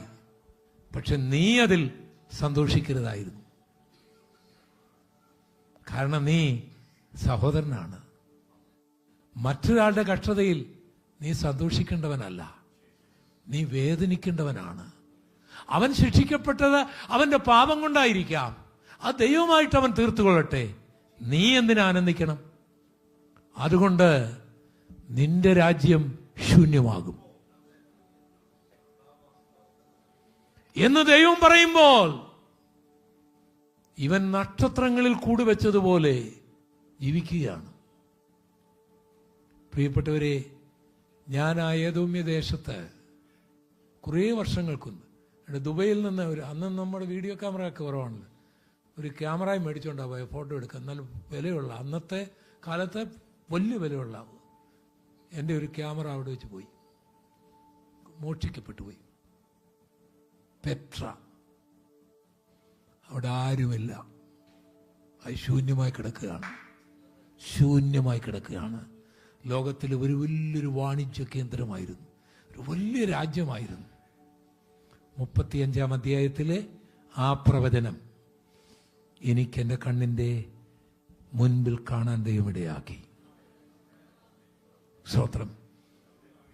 പക്ഷെ നീ അതിൽ സന്തോഷിക്കരുതായിരുന്നു. കാരണം നീ സഹോദരനാണ്. മറ്റൊരാളുടെ കഷ്ടതയിൽ നീ സന്തോഷിക്കേണ്ടവനല്ല. നീ വേദനിക്കേണ്ടവനാണ്. അവൻ ശിക്ഷിക്കപ്പെട്ടത് അവന്റെ പാപം കൊണ്ടായിരിക്കാം. അത് ദൈവമായിട്ട് അവൻ തീർത്തുകൊള്ളട്ടെ. നീ എന്തിനാ ആനന്ദിക്കണം? അതുകൊണ്ട് നിന്റെ രാജ്യം ശൂന്യമാകും എന്ന് ദൈവം പറയുമ്പോൾ ഇവൻ നക്ഷത്രങ്ങളിൽ കൂടുവെച്ചതുപോലെ ജീവിക്കുകയാണ്. പ്രിയപ്പെട്ടവരെ, ഞാൻ ആ ഏദോമ്യ ദേശത്ത് കുറേ വർഷങ്ങൾക്ക് മുമ്പ് ദുബൈയിൽ നിന്ന് അന്ന് നമ്മുടെ വീഡിയോ ക്യാമറ ഒക്കെ കുറവാണല്ലോ, ഒരു ക്യാമറയും മേടിച്ചുകൊണ്ടാണ് പോയത് ഫോട്ടോ എടുക്കുക. എന്നാലും വിലയുള്ള, അന്നത്തെ കാലത്ത് വലിയ വിലയുള്ള എൻ്റെ ഒരു ക്യാമറ അവിടെ വെച്ച് പോയി, മോഷ്ടിക്കപ്പെട്ടു പോയി. പെട്ര, അവിടെ ആരുമില്ല, അത് ശൂന്യമായി കിടക്കുകയാണ്, ശൂന്യമായി കിടക്കുകയാണ്. ലോകത്തിലെ ഒരു വലിയൊരു വാണിജ്യ കേന്ദ്രമായിരുന്നു, ഒരു വലിയ രാജ്യമായിരുന്നു. 35-ാം അധ്യായത്തിലെ ആ പ്രവചനം എനിക്കെൻ്റെ കണ്ണിൻ്റെ മുൻപിൽ കാണാൻ ദൈവമിടയാക്കി. സ്തോത്രം.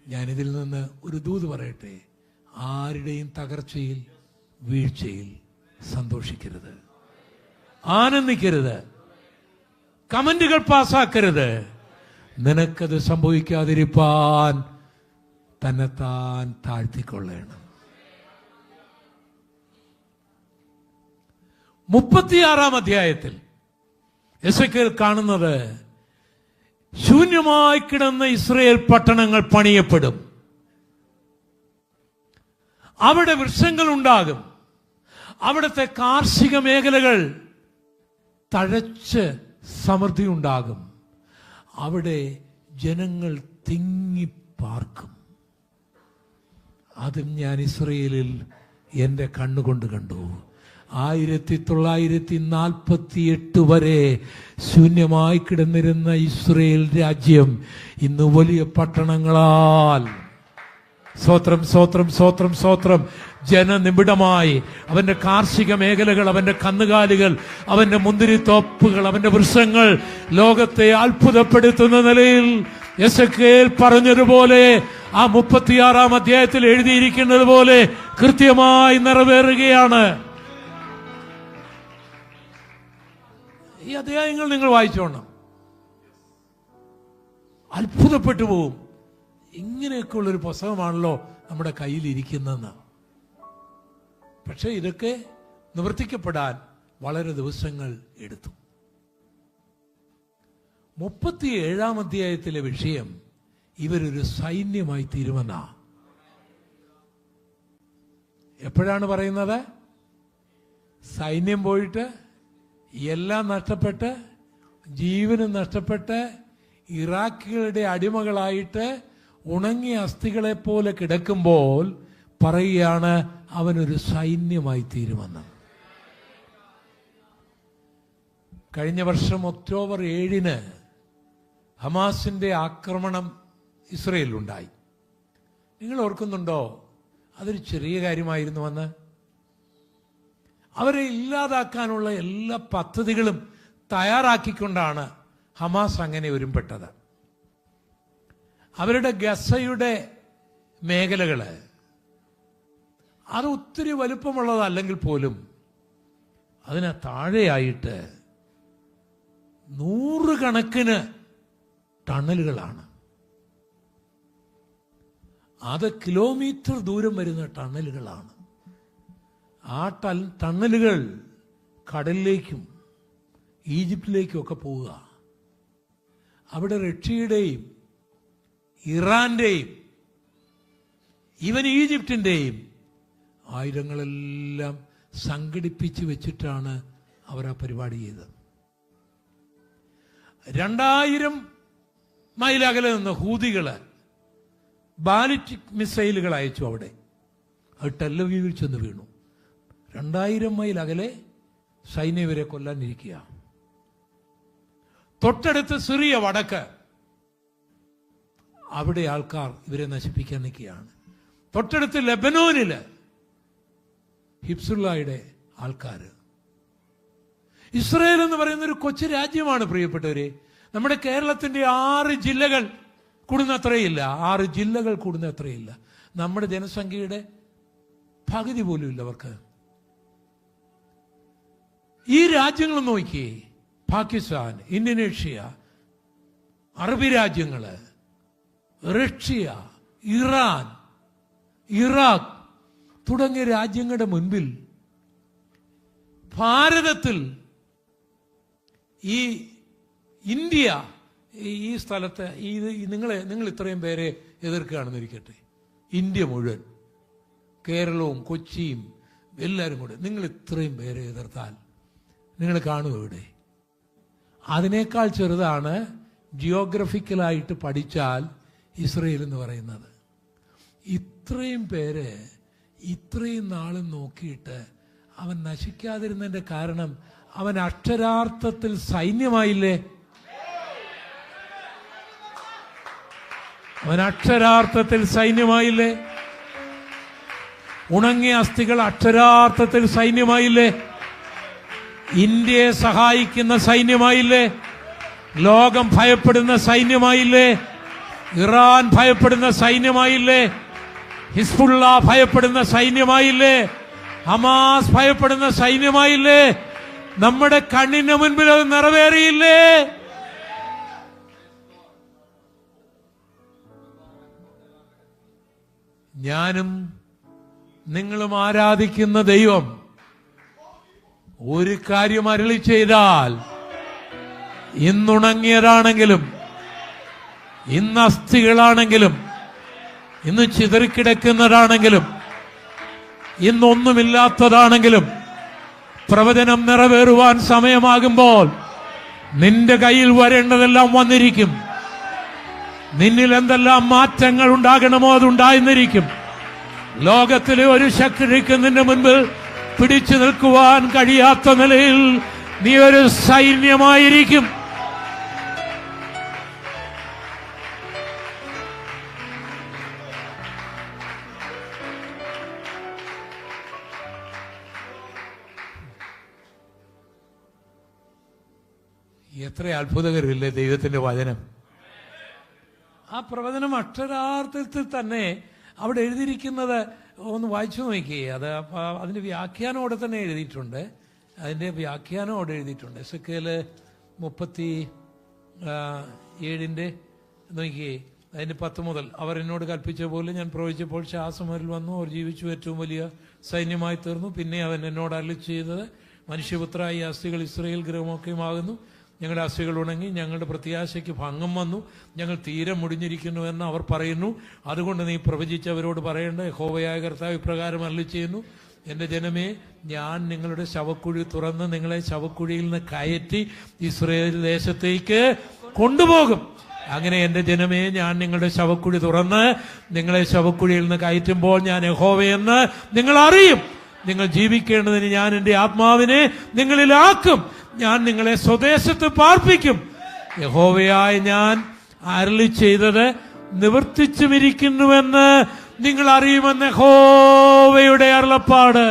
ഞാനിതിൽ നിന്ന് ഒരു ദൂത് പറയട്ടെ. ആരുടെയും തകർച്ചയിൽ, വീഴ്ചയിൽ സന്തോഷിക്കരുത്, ആനന്ദിക്കരുത്, കമന്റുകൾ പാസ്സാക്കരുത്. നിനക്കത് സംഭവിക്കാതിരിപ്പാൻ തന്നെത്താൻ താഴ്ത്തിക്കൊള്ളണം. 36-ാം അധ്യായത്തിൽ എസെക്കിയേൽ കാണുന്നത് ശൂന്യമായി കിടന്ന ഇസ്രായേൽ പട്ടണങ്ങൾ പണിയപ്പെടും, അവിടെ വൃക്ഷങ്ങൾ ഉണ്ടാകും, അവിടുത്തെ കാർഷിക മേഖലകൾ തഴച്ച് സമൃദ്ധി ഉണ്ടാകും, അവിടെ ജനങ്ങൾ തിങ്ങിപ്പാർക്കും. അതും ഞാൻ ഇസ്രായേലിൽ എൻ്റെ കണ്ണുകൊണ്ട് കണ്ടു. 1948 വരെ ശൂന്യമായി കിടന്നിരുന്ന ഇസ്രായേൽ രാജ്യം ഇന്ന് വലിയ പട്ടണങ്ങളാൽ, സ്തോത്രം സ്തോത്രം സ്തോത്രം സ്തോത്രം, ജനനിബിഡമായി അവന്റെ കാർഷിക മേഖലകൾ, അവന്റെ കന്നുകാലികൾ, അവന്റെ മുന്തിരിത്തോപ്പുകൾ, അവന്റെ വൃക്ഷങ്ങൾ ലോകത്തെ അത്ഭുതപ്പെടുത്തുന്ന നിലയിൽ എസെക്കിയേൽ പറഞ്ഞതുപോലെ ആ 36-ാം അധ്യായത്തിൽ എഴുതിയിരിക്കുന്നത് പോലെ കൃത്യമായി നിറവേറുകയാണ്. ഈ അധ്യായങ്ങൾ നിങ്ങൾ വായിച്ചോണം, അത്ഭുതപ്പെട്ടു പോവും. ഇങ്ങനെയൊക്കെയുള്ളൊരു പുസ്തകമാണല്ലോ നമ്മുടെ കയ്യിലിരിക്കുന്നതെന്ന്. പക്ഷെ ഇതൊക്കെ നിവർത്തിക്കപ്പെടാൻ വളരെ ദിവസങ്ങൾ എടുത്തു. 37-ാം അധ്യായത്തിലെ വിഷയം ഇവരൊരു സൈന്യമായി തീരുമെന്നാ. എപ്പോഴാണ് പറയുന്നത്? സൈന്യം പോയിട്ട് എല്ലാം നഷ്ടപ്പെട്ട്, ജീവനും നഷ്ടപ്പെട്ട്, ഇറാഖികളുടെ അടിമകളായിട്ട് ഉണങ്ങിയ അസ്ഥികളെ പോലെ കിടക്കുമ്പോൾ പറയുകയാണ് അവനൊരു സൈന്യമായി തീരുമെന്ന്. കഴിഞ്ഞ വർഷം ഒക്ടോബർ 7-ന് ഹമാസിന്റെ ആക്രമണം ഇസ്രയേലിലുണ്ടായി. നിങ്ങൾ ഓർക്കുന്നുണ്ടോ? അതൊരു ചെറിയ കാര്യമായിരുന്നു. അന്ന് അവരെ ഇല്ലാതാക്കാനുള്ള എല്ലാ പദ്ധതികളും തയ്യാറാക്കിക്കൊണ്ടാണ് ഹമാസ് അങ്ങനെ ഒരുമ്പെട്ടത്. അവരുടെ ഗസയുടെ മേഖലകള് അത് ഒത്തിരി വലുപ്പമുള്ളതല്ലെങ്കിൽ പോലും അതിന് താഴെയായിട്ട് 100 കണക്കിന് ടണലുകളാണ്. അത് കിലോമീറ്റർ ദൂരം വരുന്ന ടണലുകളാണ്. ആ ടണലുകൾ കടലിലേക്കും ഈജിപ്തിലേക്കും ഒക്കെ പോവുക. അവിടെ റഷ്യയുടെയും ഇറാന്റെയും ഈവൻ ഈജിപ്തിന്റെയും ആയുധങ്ങളെല്ലാം സംഘടിപ്പിച്ച് വെച്ചിട്ടാണ് അവർ ആ പരിപാടി ചെയ്തത്. 2000 മൈൽ അകലെ നിന്ന് ഹൂതികള് ബാലിസ്റ്റിക് മിസൈലുകൾ അയച്ചു. അവിടെ അത് ടെല്ലവീവിൽ ചെന്ന് വീണു. 2000 മൈൽ അകലെ സൈന്യം ഇവരെ കൊല്ലാനിരിക്കുക. തൊട്ടടുത്ത് സിറിയ വടക്ക്, അവിടെ ആൾക്കാർ ഇവരെ നശിപ്പിക്കാൻ നിൽക്കുകയാണ്. തൊട്ടടുത്ത് ലെബനോനില് ഹിബ്സുള്ളയുടെ ആൾക്കാർ. ഇസ്രായേൽ എന്ന് പറയുന്ന ഒരു കൊച്ചു രാജ്യമാണ് പ്രിയപ്പെട്ടവരെ. നമ്മുടെ കേരളത്തിന്റെ 6 ജില്ലകൾ കൂടുന്നത്രയില്ല. 6 ജില്ലകൾ കൂടുന്നത്രയില്ല. നമ്മുടെ ജനസംഖ്യയുടെ പകുതി പോലും ഇല്ല അവർക്ക്. ഈ രാജ്യങ്ങൾ നോക്കിയേ, പാകിസ്ഥാൻ, ഇന്തോനേഷ്യ, അറബി രാജ്യങ്ങള്, റഷ്യ, ഇറാൻ, ഇറാഖ് തുടങ്ങിയ രാജ്യങ്ങളുടെ മുൻപിൽ ഭാരതത്തിൽ ഈ ഇന്ത്യ ഈ സ്ഥലത്ത് നിങ്ങൾ ഇത്രയും പേരെ എതിർക്കുകയാണെന്നിരിക്കട്ടെ, ഇന്ത്യ മുഴുവൻ, കേരളവും കൊച്ചിയും എല്ലാവരും കൂടെ നിങ്ങൾ ഇത്രയും പേരെ എതിർത്താൽ നിങ്ങൾ കാണുമോ ഇവിടെ? അതിനേക്കാൾ ചെറുതാണ് ജിയോഗ്രഫിക്കലായിട്ട് പഠിച്ചാൽ ഇസ്രയേൽ എന്ന് പറയുന്നത്. ഇത്രയും പേര് ഇത്രയും നാളും നോക്കിയിട്ട് അവൻ നശിക്കാതിരുന്നതിന്റെ കാരണം അവൻ അക്ഷരാർത്ഥത്തിൽ സൈന്യമായില്ലേ? അവൻ അക്ഷരാർത്ഥത്തിൽ സൈന്യമായില്ലേ? ഉണങ്ങിയ അസ്ഥികൾ അക്ഷരാർത്ഥത്തിൽ സൈന്യമായില്ലേ? ഇന്ത്യയെ സഹായിക്കുന്ന സൈന്യമായില്ലേ? ലോകം ഭയപ്പെടുന്ന സൈന്യമായില്ലേ? ഇറാൻ ഭയപ്പെടുന്ന സൈന്യമായില്ലേ? ഹിസ്ബുള്ള ഭയപ്പെടുന്ന സൈന്യമായില്ലേ? ഹമാസ് ഭയപ്പെടുന്ന സൈന്യമായില്ലേ? നമ്മുടെ കണ്ണിന് മുൻപിൽ അത് നിറവേറിയില്ലേ? ഞാനും നിങ്ങളും ആരാധിക്കുന്ന ദൈവം ഒരു കാര്യം അരുളി ചെയ്താൽ, ഇന്നുണങ്ങിയതാണെങ്കിലും, ഇന്ന് അസ്ഥികളാണെങ്കിലും, ഇന്ന് ചിതറിക്കിടക്കുന്നതാണെങ്കിലും, ഇന്നൊന്നുമില്ലാത്തതാണെങ്കിലും, പ്രവചനം നിറവേറുവാൻ സമയമാകുമ്പോൾ നിന്റെ കയ്യിൽ വരേണ്ടതെല്ലാം വന്നിരിക്കും. നിന്നിൽ എന്തെല്ലാം മാറ്റങ്ങൾ ഉണ്ടാകണമോ അതുണ്ടായിരുന്നിരിക്കും. ലോകത്തിലെ ഒരു ശക്തിക്ക് നിന്റെ മുൻപിൽ പിടിച്ചു നിൽക്കുവാൻ കഴിയാത്ത നിലയിൽ നീ ഒരു സൈന്യമായിരിക്കും. എത്ര അത്ഭുതകരമില്ലേ ദൈവത്തിന്റെ വചനം! ആ പ്രവചനം അക്ഷരാർത്ഥത്തിൽ തന്നെ അവിടെ എഴുതിയിരിക്കുന്നത് ഒന്ന് വായിച്ചു നോക്കിയേ. അതിന്റെ വ്യാഖ്യാനം അവിടെ തന്നെ എഴുതിയിട്ടുണ്ട്. അതിന്റെ വ്യാഖ്യാനം അവിടെ എഴുതിയിട്ടുണ്ട്. എസെക്കിയേൽ 37 നോക്കിയേ, അതിന്റെ 10 മുതൽ. അവർ എന്നോട് കൽപ്പിച്ച പോലെ ഞാൻ പ്രവചിച്ചപ്പോൾ ശ്വാസം അവരിൽ വന്നു, അവർ ജീവിച്ചു, ഏറ്റവും വലിയ സൈന്യമായി തീർന്നു. പിന്നെ അവൻ എന്നോട് അരുളി ചെയ്തത്, മനുഷ്യപുത്ര, ഈ അസ്ഥികൾ ഇസ്രായേൽ ഗൃഹമൊക്കെയുമാകുന്നു. ഞങ്ങളുടെ അസ്ഥികൾ ഉണങ്ങി, ഞങ്ങളുടെ പ്രത്യാശയ്ക്ക് ഭംഗം വന്നു, ഞങ്ങൾ തീരെ മുടിഞ്ഞിരിക്കുന്നുവെന്ന് അവർ പറയുന്നു. അതുകൊണ്ട് നീ പ്രവചിച്ചവരോട് പറയേണ്ട, യഹോവയായ കർത്താവ് ഇപ്രകാരം അരുളി ചെയ്യുന്നു, എന്റെ ജനമേ, ഞാൻ നിങ്ങളുടെ ശവക്കുഴി തുറന്ന് നിങ്ങളെ ശവക്കുഴിയിൽ നിന്ന് കയറ്റി ഇസ്രായേൽ ദേശത്തേക്ക് കൊണ്ടുപോകും. അങ്ങനെ എന്റെ ജനമേ, ഞാൻ നിങ്ങളുടെ ശവക്കുഴി തുറന്ന് നിങ്ങളെ ശവക്കുഴിയിൽ നിന്ന് കയറ്റുമ്പോൾ ഞാൻ യഹോവയെന്ന് നിങ്ങൾ അറിയും. നിങ്ങൾ ജീവിക്കേണ്ടതിന് ഞാൻ എന്റെ ആത്മാവിനെ നിങ്ങളിലാക്കും. ഞാൻ നിങ്ങളെ സ്വദേശത്ത് പാർപ്പിക്കും. യഹോവയായ ഞാൻ അരുളി ചെയ്തത് നിവർത്തിച്ചുമിരിക്കുന്നുവെന്ന് നിങ്ങൾ അറിയുമെന്ന് യഹോവയുടെ അരുളപ്പാട്.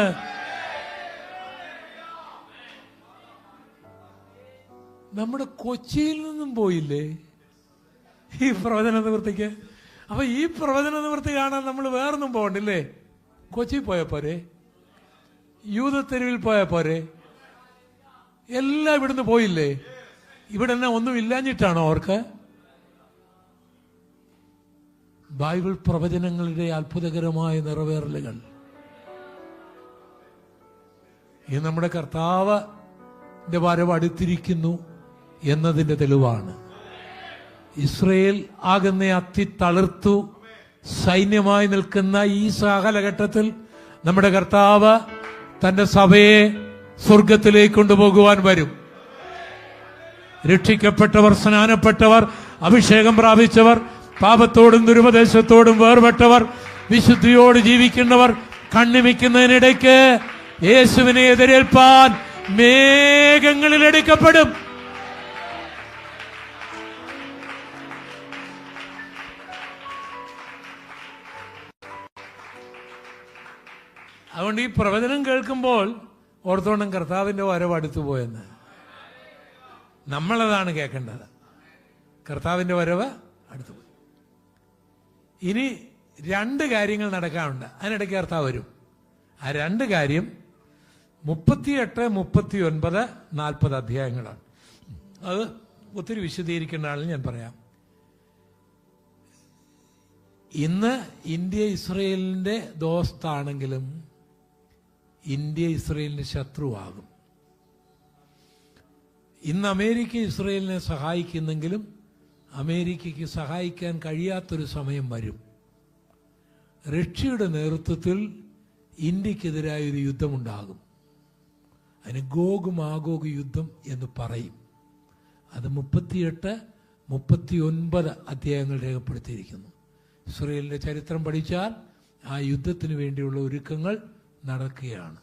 നമ്മുടെ കൊച്ചിയിൽ നിന്നും പോയില്ലേ ഈ പ്രവചന നിവൃത്തിക്ക്? അപ്പൊ ഈ പ്രവചന നിവൃത്തി കാണാൻ നമ്മൾ വേറൊന്നും പോകണ്ടില്ലേ? കൊച്ചി പോയാ പോരെ? യൂദത്തെരുവിൽ പോയാ പോരെ? എല്ലാം ഇവിടുന്ന് പോയില്ലേ? ഇവിടെ തന്നെ ഒന്നും ഇല്ലാഞ്ഞിട്ടാണോ അവർക്ക്? ബൈബിൾ പ്രവചനങ്ങളുടെ അത്ഭുതകരമായ നിറവേറലുകൾ ഈ നമ്മുടെ കർത്താവിന്റെ വരവ് അടുത്തിരിക്കുന്നു എന്നതിന്റെ തെളിവാണ്. ഇസ്രയേൽ ആകുന്ന അത്തി തളിർത്തു സൈന്യമായി നിൽക്കുന്ന ഈ കാലഘട്ടത്തിൽ നമ്മുടെ കർത്താവ് തന്റെ സഭയെ സ്വർഗത്തിലേക്ക് കൊണ്ടുപോകുവാൻ വരും. രക്ഷിക്കപ്പെട്ടവർ, സ്നാനപ്പെട്ടവർ, അഭിഷേകം പ്രാപിച്ചവർ, പാപത്തോടും ദുരുപദേശത്തോടും വേർപെട്ടവർ, വിശുദ്ധിയോട് ജീവിക്കുന്നവർ കണ്ണിമിക്കുന്നതിനിടയ്ക്ക് യേശുവിനെ എതിരേൽപ്പാൻ മേഘങ്ങളിൽ എടുക്കപ്പെടും. അതുകൊണ്ട് ഈ പ്രവചനം കേൾക്കുമ്പോൾ ഓർത്തോണം, കർത്താവിന്റെ വരവ് അടുത്തു പോയെന്ന്. നമ്മളതാണ് കേൾക്കേണ്ടത്. കർത്താവിന്റെ വരവ് അടുത്തുപോയി. ഇനി 2 കാര്യങ്ങൾ നടക്കാറുണ്ട്. അതിനിടയ്ക്ക് കർത്താവ് വരും. ആ 2 കാര്യം 38, 39, 40 അധ്യായങ്ങളാണ്. അത് ഒത്തിരി വിശദീകരിക്കേണ്ട ആളിൽ ഞാൻ പറയാം. ഇന്ന് ഇന്ത്യ ഇസ്രയേലിന്റെ ദോസ്താണെങ്കിലും ഇന്ത്യ ഇസ്രയേലിന്റെ ശത്രുവാകും. ഇന്ന് അമേരിക്ക ഇസ്രയേലിനെ സഹായിക്കുന്നെങ്കിലും അമേരിക്കയ്ക്ക് സഹായിക്കാൻ കഴിയാത്തൊരു സമയം വരും. റഷ്യയുടെ നേതൃത്വത്തിൽ ഇന്ത്യക്കെതിരായൊരു യുദ്ധമുണ്ടാകും. അതിന് ഗോഗ് മാഗോഗ് യുദ്ധം എന്ന് പറയും. അത് 38, 39 അധ്യായങ്ങൾ രേഖപ്പെടുത്തിയിരിക്കുന്നു. ഇസ്രയേലിന്റെ ചരിത്രം പഠിച്ചാൽ ആ യുദ്ധത്തിന് വേണ്ടിയുള്ള ഒരുക്കങ്ങൾ നടക്കുകയാണ്.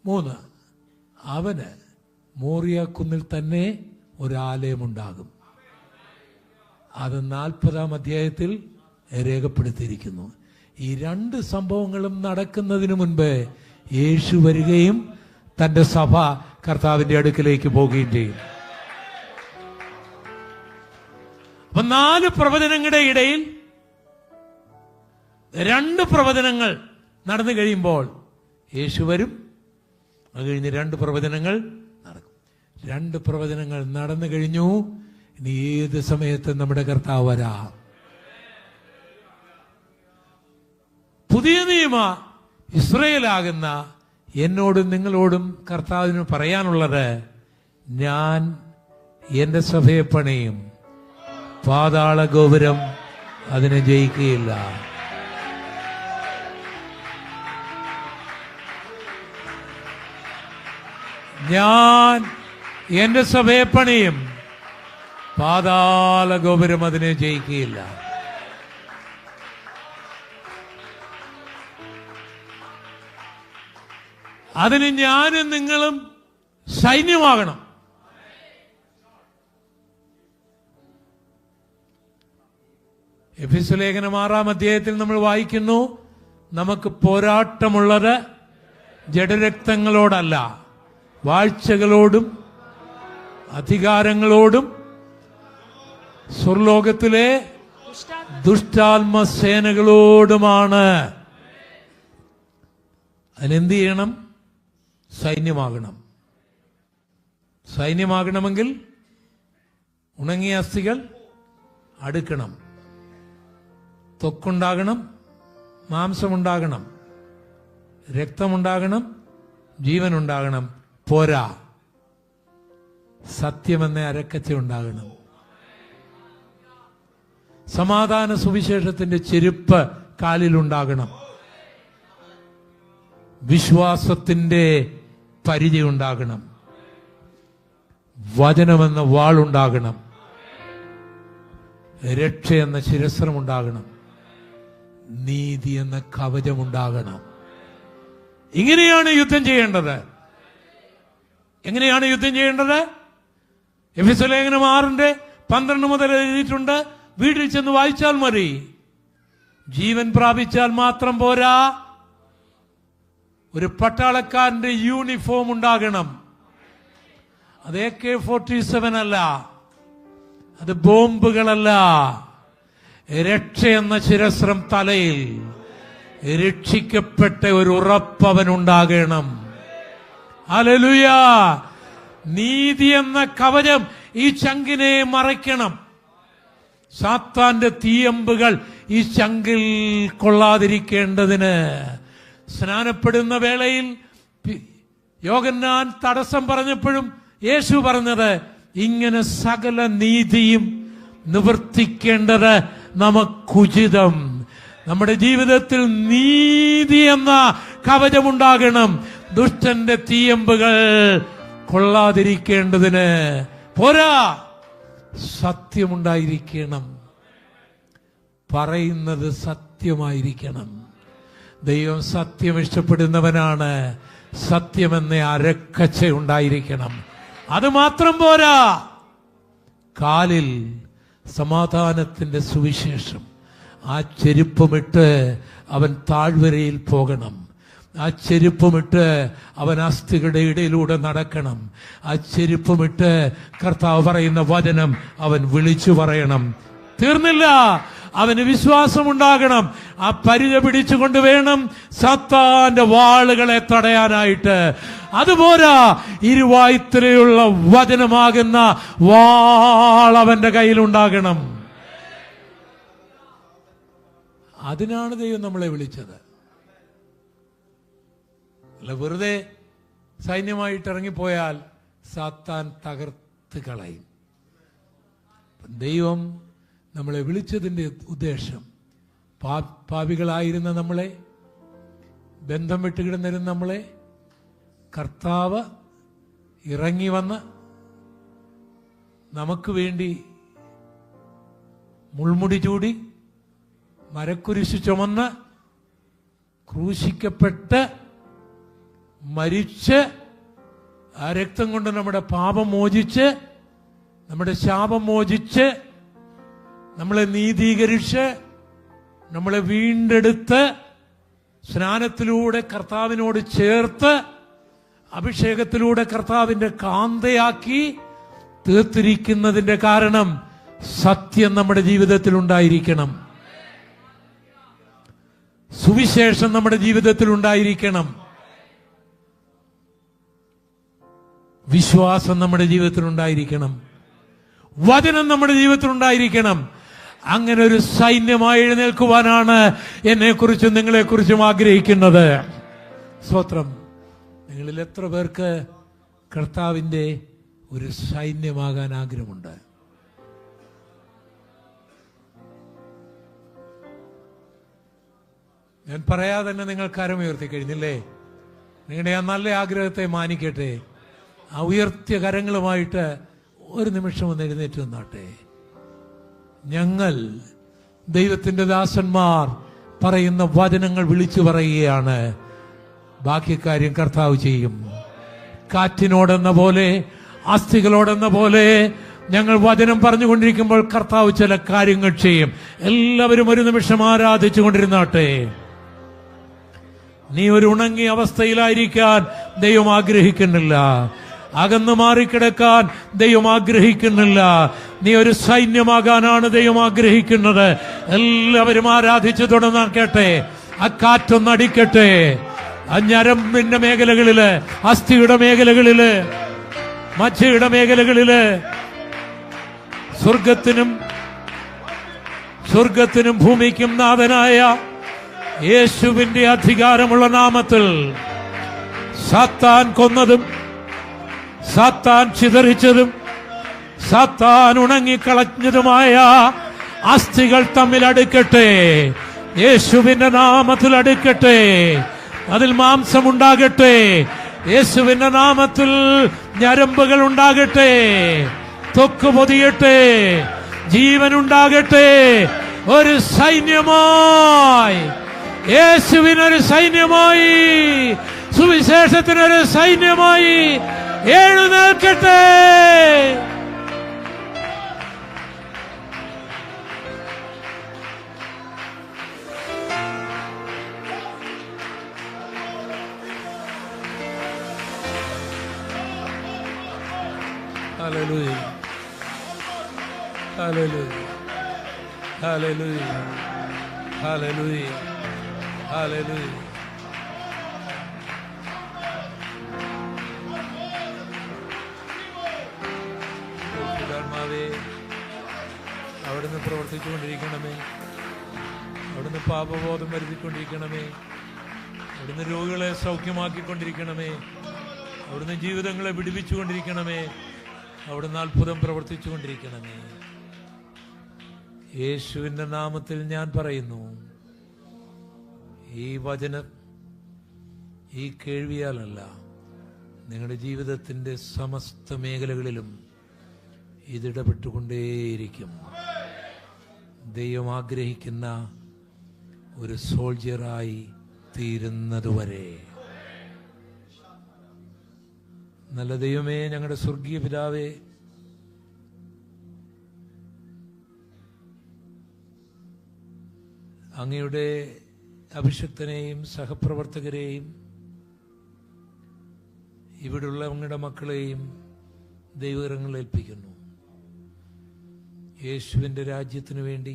3, അവന് മോറിയ കുന്നിൽ തന്നെ ഒരാലയമുണ്ടാകും. അത് 40-ാം അധ്യായത്തിൽ രേഖപ്പെടുത്തിയിരിക്കുന്നു. ഈ 2 സംഭവങ്ങളും നടക്കുന്നതിന് മുൻപ് യേശു വരികയും തന്റെ സഭ കർത്താവിന്റെ അടുക്കിലേക്ക് പോവുകയും ചെയ്യും. അപ്പൊ 4 പ്രവചനങ്ങളുടെ ഇടയിൽ 2 പ്രവചനങ്ങൾ നടന്നു കഴിയുമ്പോൾ യേശു വരും. അത് കഴിഞ്ഞ് 2 പ്രവചനങ്ങൾ നടക്കും. 2 പ്രവചനങ്ങൾ നടന്നു കഴിഞ്ഞു. ഇനി ഏത് സമയത്തും നമ്മുടെ കർത്താവ് വരാം. പുതിയ നിയമ ഇസ്രയേലാകുന്ന എന്നോടും നിങ്ങളോടും കർത്താവിന് പറയാനുള്ളത്, ഞാൻ എന്റെ സഭയെ പണിയും, പാതാള ഗോപുരം അതിനെ ജയിക്കുകയില്ല. ഞാൻ എന്റെ സഭയെ പണിയും, പാതാള ഗോപുരം അതിനെ ജയിക്കുകയില്ല. അതിന് ഞാനും നിങ്ങളും സൈന്യമാകണം. എഫെസ്യ ലേഖനം 6-ാം അധ്യായത്തിൽ നമ്മൾ വായിക്കുന്നു, നമുക്ക് പോരാട്ടമുള്ളത് ജഡരക്തങ്ങളോടല്ല, വാഴ്ചകളോടും അധികാരങ്ങളോടും സ്വർലോകത്തിലെ ദുഷ്ടാത്മസേനകളോടുമാണ്. അതിനെന്ത് ചെയ്യണം? സൈന്യമാകണം. സൈന്യമാകണമെങ്കിൽ ഉണങ്ങിയ അസ്ഥികൾ അടുക്കണം, ത്വക്കുണ്ടാകണം, മാംസമുണ്ടാകണം, രക്തമുണ്ടാകണം, ജീവനുണ്ടാകണം. പോരാ, സത്യമെന്ന അരക്കച്ച ഉണ്ടാകണം. സമാധാന സുവിശേഷത്തിന്റെ ചെരുപ്പ് കാലിലുണ്ടാകണം. വിശ്വാസത്തിന്റെ പരിചയമുണ്ടാകണം. വചനമെന്ന വാളുണ്ടാകണം. രക്ഷയെന്ന ശിരസ്ത്രമുണ്ടാകണം. നീതി എന്ന കവചമുണ്ടാകണം. ഇങ്ങനെയാണ് യുദ്ധം ചെയ്യേണ്ടത്. എങ്ങനെയാണ് യുദ്ധം ചെയ്യേണ്ടത്? എഫെസ്യ ലേഖനം 6:12 മുതൽ എഴുതിയിട്ടുണ്ട്. വീട്ടിൽ ചെന്ന് വായിച്ചാൽ മതി. ജീവൻ പ്രാപിച്ചാൽ മാത്രം പോരാ, ഒരു പട്ടാളക്കാരന്റെ യൂണിഫോം ഉണ്ടാകണം. അത് AK-47 അല്ല, അത് ബോംബുകളല്ല. രക്ഷയെന്ന ശിരസ്ത്രം തലയിൽ, രക്ഷിക്കപ്പെട്ട ഒരു ഉറപ്പവനുണ്ടാകണം. ഹല്ലേലൂയ. നീതി എന്ന കവചം ഈ ചങ്കിനെ മറയ്ക്കണം. സാത്താന്റെ തീയമ്പുകൾ ഈ ചങ്കിൽ കൊള്ളാതിരിക്കേണ്ടതിന് സ്നാനപ്പെടുന്ന വേളയിൽ യോഹന്നാൻ തടസ്സം പറഞ്ഞപ്പോഴും യേശു പറഞ്ഞത്, ഇങ്ങനെ സകല നീതിയും നിവർത്തിക്കേണ്ടത് നമുക്കുചിതം. നമ്മുടെ ജീവിതത്തിൽ നീതി എന്ന കവചമുണ്ടാകണം. ദുഷ്ടന്റെ തീയമ്പുകൾ കൊള്ളാതിരിക്കേണ്ടതിന്. പോരാ, സത്യമുണ്ടായിരിക്കണം. പറയുന്നത് സത്യമായിരിക്കണം. ദൈവം സത്യം ഇഷ്ടപ്പെടുന്നവനാണ്. സത്യമെന്ന അരക്കച്ച ഉണ്ടായിരിക്കണം. അത് മാത്രം പോരാ, കാലിൽ സമാധാനത്തിന്റെ സുവിശേഷം. ആ ചെരുപ്പമിട്ട് അവൻ താഴ്വരയിൽ പോകണം. ആ ചെരുപ്പമിട്ട് അവൻ അസ്ഥികളുടെ ഇടയിലൂടെ നടക്കണം. ആ ചെരുപ്പമിട്ട് കർത്താവ് പറയുന്ന വചനം അവൻ വിളിച്ചു പറയണം. തീർന്നില്ല, അവന് വിശ്വാസമുണ്ടാകണം. ആ പരിച പിടിച്ചുകൊണ്ട് വേണം സാത്താന്റെ വാളുകളെ തടയാനായിട്ട്. അതുപോരാ, ഇരുവായ്ത്തലയുള്ള വചനമാകുന്ന വാൾ അവന്റെ കയ്യിലുണ്ടാകണം. അതിനാണ് ദൈവം നമ്മളെ വിളിച്ചത്. അല്ല വെറുതെ സൈന്യമായിട്ട് ഇറങ്ങിപ്പോയാൽ സാത്താൻ തകർത്ത് കളയും. ദൈവം നമ്മളെ വിളിച്ചതിൻ്റെ ഉദ്ദേശം പാപികളായിരുന്ന നമ്മളെ, ബന്ധം വിട്ടുകിടന്നിരുന്ന നമ്മളെ കർത്താവ് ഇറങ്ങി വന്ന് നമുക്ക് വേണ്ടി മുൾമുടി ചൂടി മരക്കുരിശ് ചുമന്ന് ക്രൂശിക്കപ്പെട്ട് മരിച്ച് ആ രക്തം കൊണ്ട് നമ്മുടെ പാപം മോചിച്ച്, നമ്മുടെ ശാപം മോചിച്ച്, നമ്മളെ നീതീകരിച്ച്, നമ്മളെ വീണ്ടെടുത്ത് സ്നാനത്തിലൂടെ കർത്താവിനോട് ചേർത്ത് അഭിഷേകത്തിലൂടെ കർത്താവിന്റെ കാന്തയാക്കി തീർത്തിരിക്കുന്നതിന്റെ കാരണം സത്യം നമ്മുടെ ജീവിതത്തിൽ ഉണ്ടായിരിക്കണം. സുവിശേഷം നമ്മുടെ ജീവിതത്തിൽ ഉണ്ടായിരിക്കണം. വിശ്വാസം നമ്മുടെ ജീവിതത്തിൽ ഉണ്ടായിരിക്കണം. വചനം നമ്മുടെ ജീവിതത്തിൽ ഉണ്ടായിരിക്കണം. അങ്ങനെ ഒരു സൈന്യമായി എഴുന്നേൽക്കുവാനാണ് എന്നെക്കുറിച്ചും നിങ്ങളെക്കുറിച്ചും ആഗ്രഹിക്കുന്നത്. സ്തോത്രം. നിങ്ങളിൽ എത്ര പേർക്ക് കർത്താവിന്റെ ഒരു സൈന്യമാകാൻ ആഗ്രഹമുണ്ട്? ഞാൻ പറയാതെ തന്നെ നിങ്ങൾ കരമുയർത്തി കഴിഞ്ഞില്ലേ? നിങ്ങളുടെ ആ നല്ല ആഗ്രഹത്തെ മാനിക്കട്ടെ. ആ ഉയർത്തിയ കരങ്ങളുമായിട്ട് ഒരു നിമിഷം ഒന്ന് എഴുന്നേറ്റ് നിന്നാട്ടെ. ഞങ്ങൾ ദൈവത്തിന്റെ ദാസന്മാർ പറയുന്ന വചനങ്ങൾ വിളിച്ചു പറയുകയാണ്. ബാക്കി കാര്യം കർത്താവ് ചെയ്യും. കാറ്റിനോടെന്ന പോലെ, അസ്ഥികളോടെന്ന പോലെ ഞങ്ങൾ വചനം പറഞ്ഞുകൊണ്ടിരിക്കുമ്പോൾ കർത്താവ് ചില കാര്യങ്ങൾ ചെയ്യും. എല്ലാവരും ഒരു നിമിഷം ആരാധിച്ചു കൊണ്ടിരുന്നാട്ടെ. നീ ഒരു ഉണങ്ങിയ അവസ്ഥയിലായിരിക്കാൻ ദൈവം ആഗ്രഹിക്കുന്നില്ല. അകന്നു മാറിക്കിടക്കാൻ ദൈവം ആഗ്രഹിക്കുന്നില്ല. നീ ഒരു സൈന്യമാകാനാണ് ദൈവം ആഗ്രഹിക്കുന്നത്. എല്ലാവരും ആരാധിച്ചു തുടങ്ങാക്കട്ടെ. ആ കാറ്റൊന്നടിക്കട്ടെ. ആ ഞരമ്പിന്റെ മേഖലകളില്, അസ്ഥിയുടെ മേഖലകളില്, മജ്ജയുടെ മേഖലകളില് സ്വർഗത്തിനും ഭൂമിക്കും നാഥനായ യേശുവിന്റെ അധികാരമുള്ള നാമത്തിൽ സാത്താൻ കൊന്നതും സാത്താൻ ചിതറിച്ചതും സാത്താൻ ഉണങ്ങിക്കളഞ്ഞതുമായ അസ്ഥികൾ തമ്മിൽ അടുക്കട്ടെ. യേശുവിന്റെ നാമത്തിൽ അടുക്കട്ടെ. അതിൽ മാംസമുണ്ടാകട്ടെ. യേശുവിന്റെ നാമത്തിൽ ഞരമ്പുകൾ ഉണ്ടാകട്ടെ. ത്വക്ക് പൊതിയട്ടെ. ജീവനുണ്ടാകട്ടെ. ഒരു സൈന്യമായി, യേശുവിനൊരു സൈന്യമായി, സുവിശേഷത്തിനൊരു സൈന്യമായി എഴുന്നേൽക്കട്ടെ. Hallelujah. Hallelujah. Hallelujah. Hallelujah. Hallelujah. അവിടുന്ന് പ്രവർത്തിച്ചുകൊണ്ടിരിക്കണമേ. അവിടുന്ന് പാപബോധം വരുത്തിക്കൊണ്ടിരിക്കണമേ. അവിടുന്ന് രോഗികളെ സൗഖ്യമാക്കിക്കൊണ്ടിരിക്കണമേ. അവിടുന്ന് ജീവിതങ്ങളെ വിടുവിച്ചുകൊണ്ടിരിക്കണമേ. അവിടുന്ന് അത്ഭുതം പ്രവർത്തിച്ചുകൊണ്ടിരിക്കണമേ. യേശുവിന്റെ നാമത്തിൽ ഞാൻ പറയുന്നു, ഈ വചനം ഈ കേൾവിയാലല്ല, നിങ്ങളുടെ ജീവിതത്തിന്റെ സമസ്ത മേഖലകളിലും ഇതിടപെട്ടുകൊണ്ടേയിരിക്കും. ദൈവം ആഗ്രഹിക്കുന്ന ഒരു സോൾജിയറായി തീരുന്നതുവരെ. നല്ല ദൈവമേ, ഞങ്ങളുടെ സ്വർഗീയ പിതാവേ, അങ്ങയുടെ അഭിഷിക്തനെയും സഹപ്രവർത്തകരെയും ഇവിടുള്ള അങ്ങയുടെ മക്കളെയും ദൈവകരങ്ങളിൽ ഏൽപ്പിക്കുന്നു. യേശുവിൻ്റെ രാജ്യത്തിനു വേണ്ടി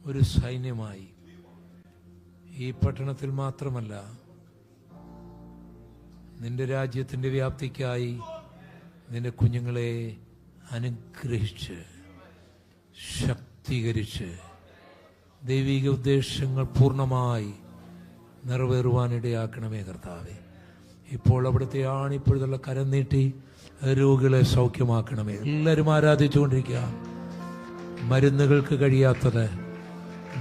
ഒരു സൈന്യമായി ഈ പട്ടണത്തിൽ മാത്രമല്ല, നിന്റെ രാജ്യത്തിന്റെ വ്യാപ്തിക്കായി നിന്റെ കുഞ്ഞുങ്ങളെ അനുഗ്രഹിച്ച് ശക്തീകരിച്ച് ദൈവിക ഉദ്ദേശങ്ങൾ പൂർണ്ണമായി നിറവേറുവാനിടയാക്കണമേ കർത്താവേ. ഇപ്പോൾ അവിടുത്തെ ആണിപ്പോഴുള്ള കരം നീട്ടി രോഗികളെ സൗഖ്യമാക്കണമേ. എല്ലാവരും ആരാധിച്ചുകൊണ്ടിരിക്കുക. മരുന്നുകൾക്ക് കഴിയാത്തത്,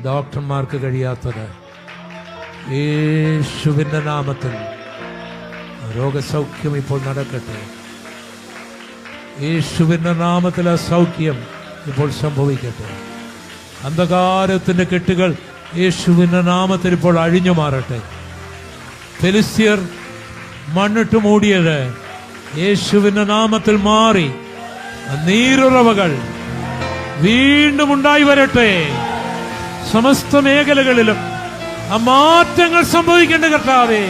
ഡോക്ടർമാർക്ക് കഴിയാത്തത്, യേശുവിന്റെ നാമത്തിൽ രോഗസൗഖ്യം ഇപ്പോൾ നടക്കട്ടെ. യേശുവിന്റെ നാമത്തിൽ ആ സൗഖ്യം ഇപ്പോൾ സംഭവിക്കട്ടെ. അന്ധകാരത്തിന്റെ കെട്ടുകൾ യേശുവിന്റെ നാമത്തിൽ ഇപ്പോൾ അഴിഞ്ഞു മാറട്ടെ. ഫെലിസ്ത്യർ മണ്ണിട്ട് മൂടിയത് യേശുവിന്റെ നാമത്തിൽ മാറി നീരുറവകൾ വീണ്ടും ഉണ്ടായി വരട്ടെ. സമസ്ത മേഖലകളിലും ആ മാറ്റങ്ങൾ സംഭവിക്കേണ്ട കർത്താവേ.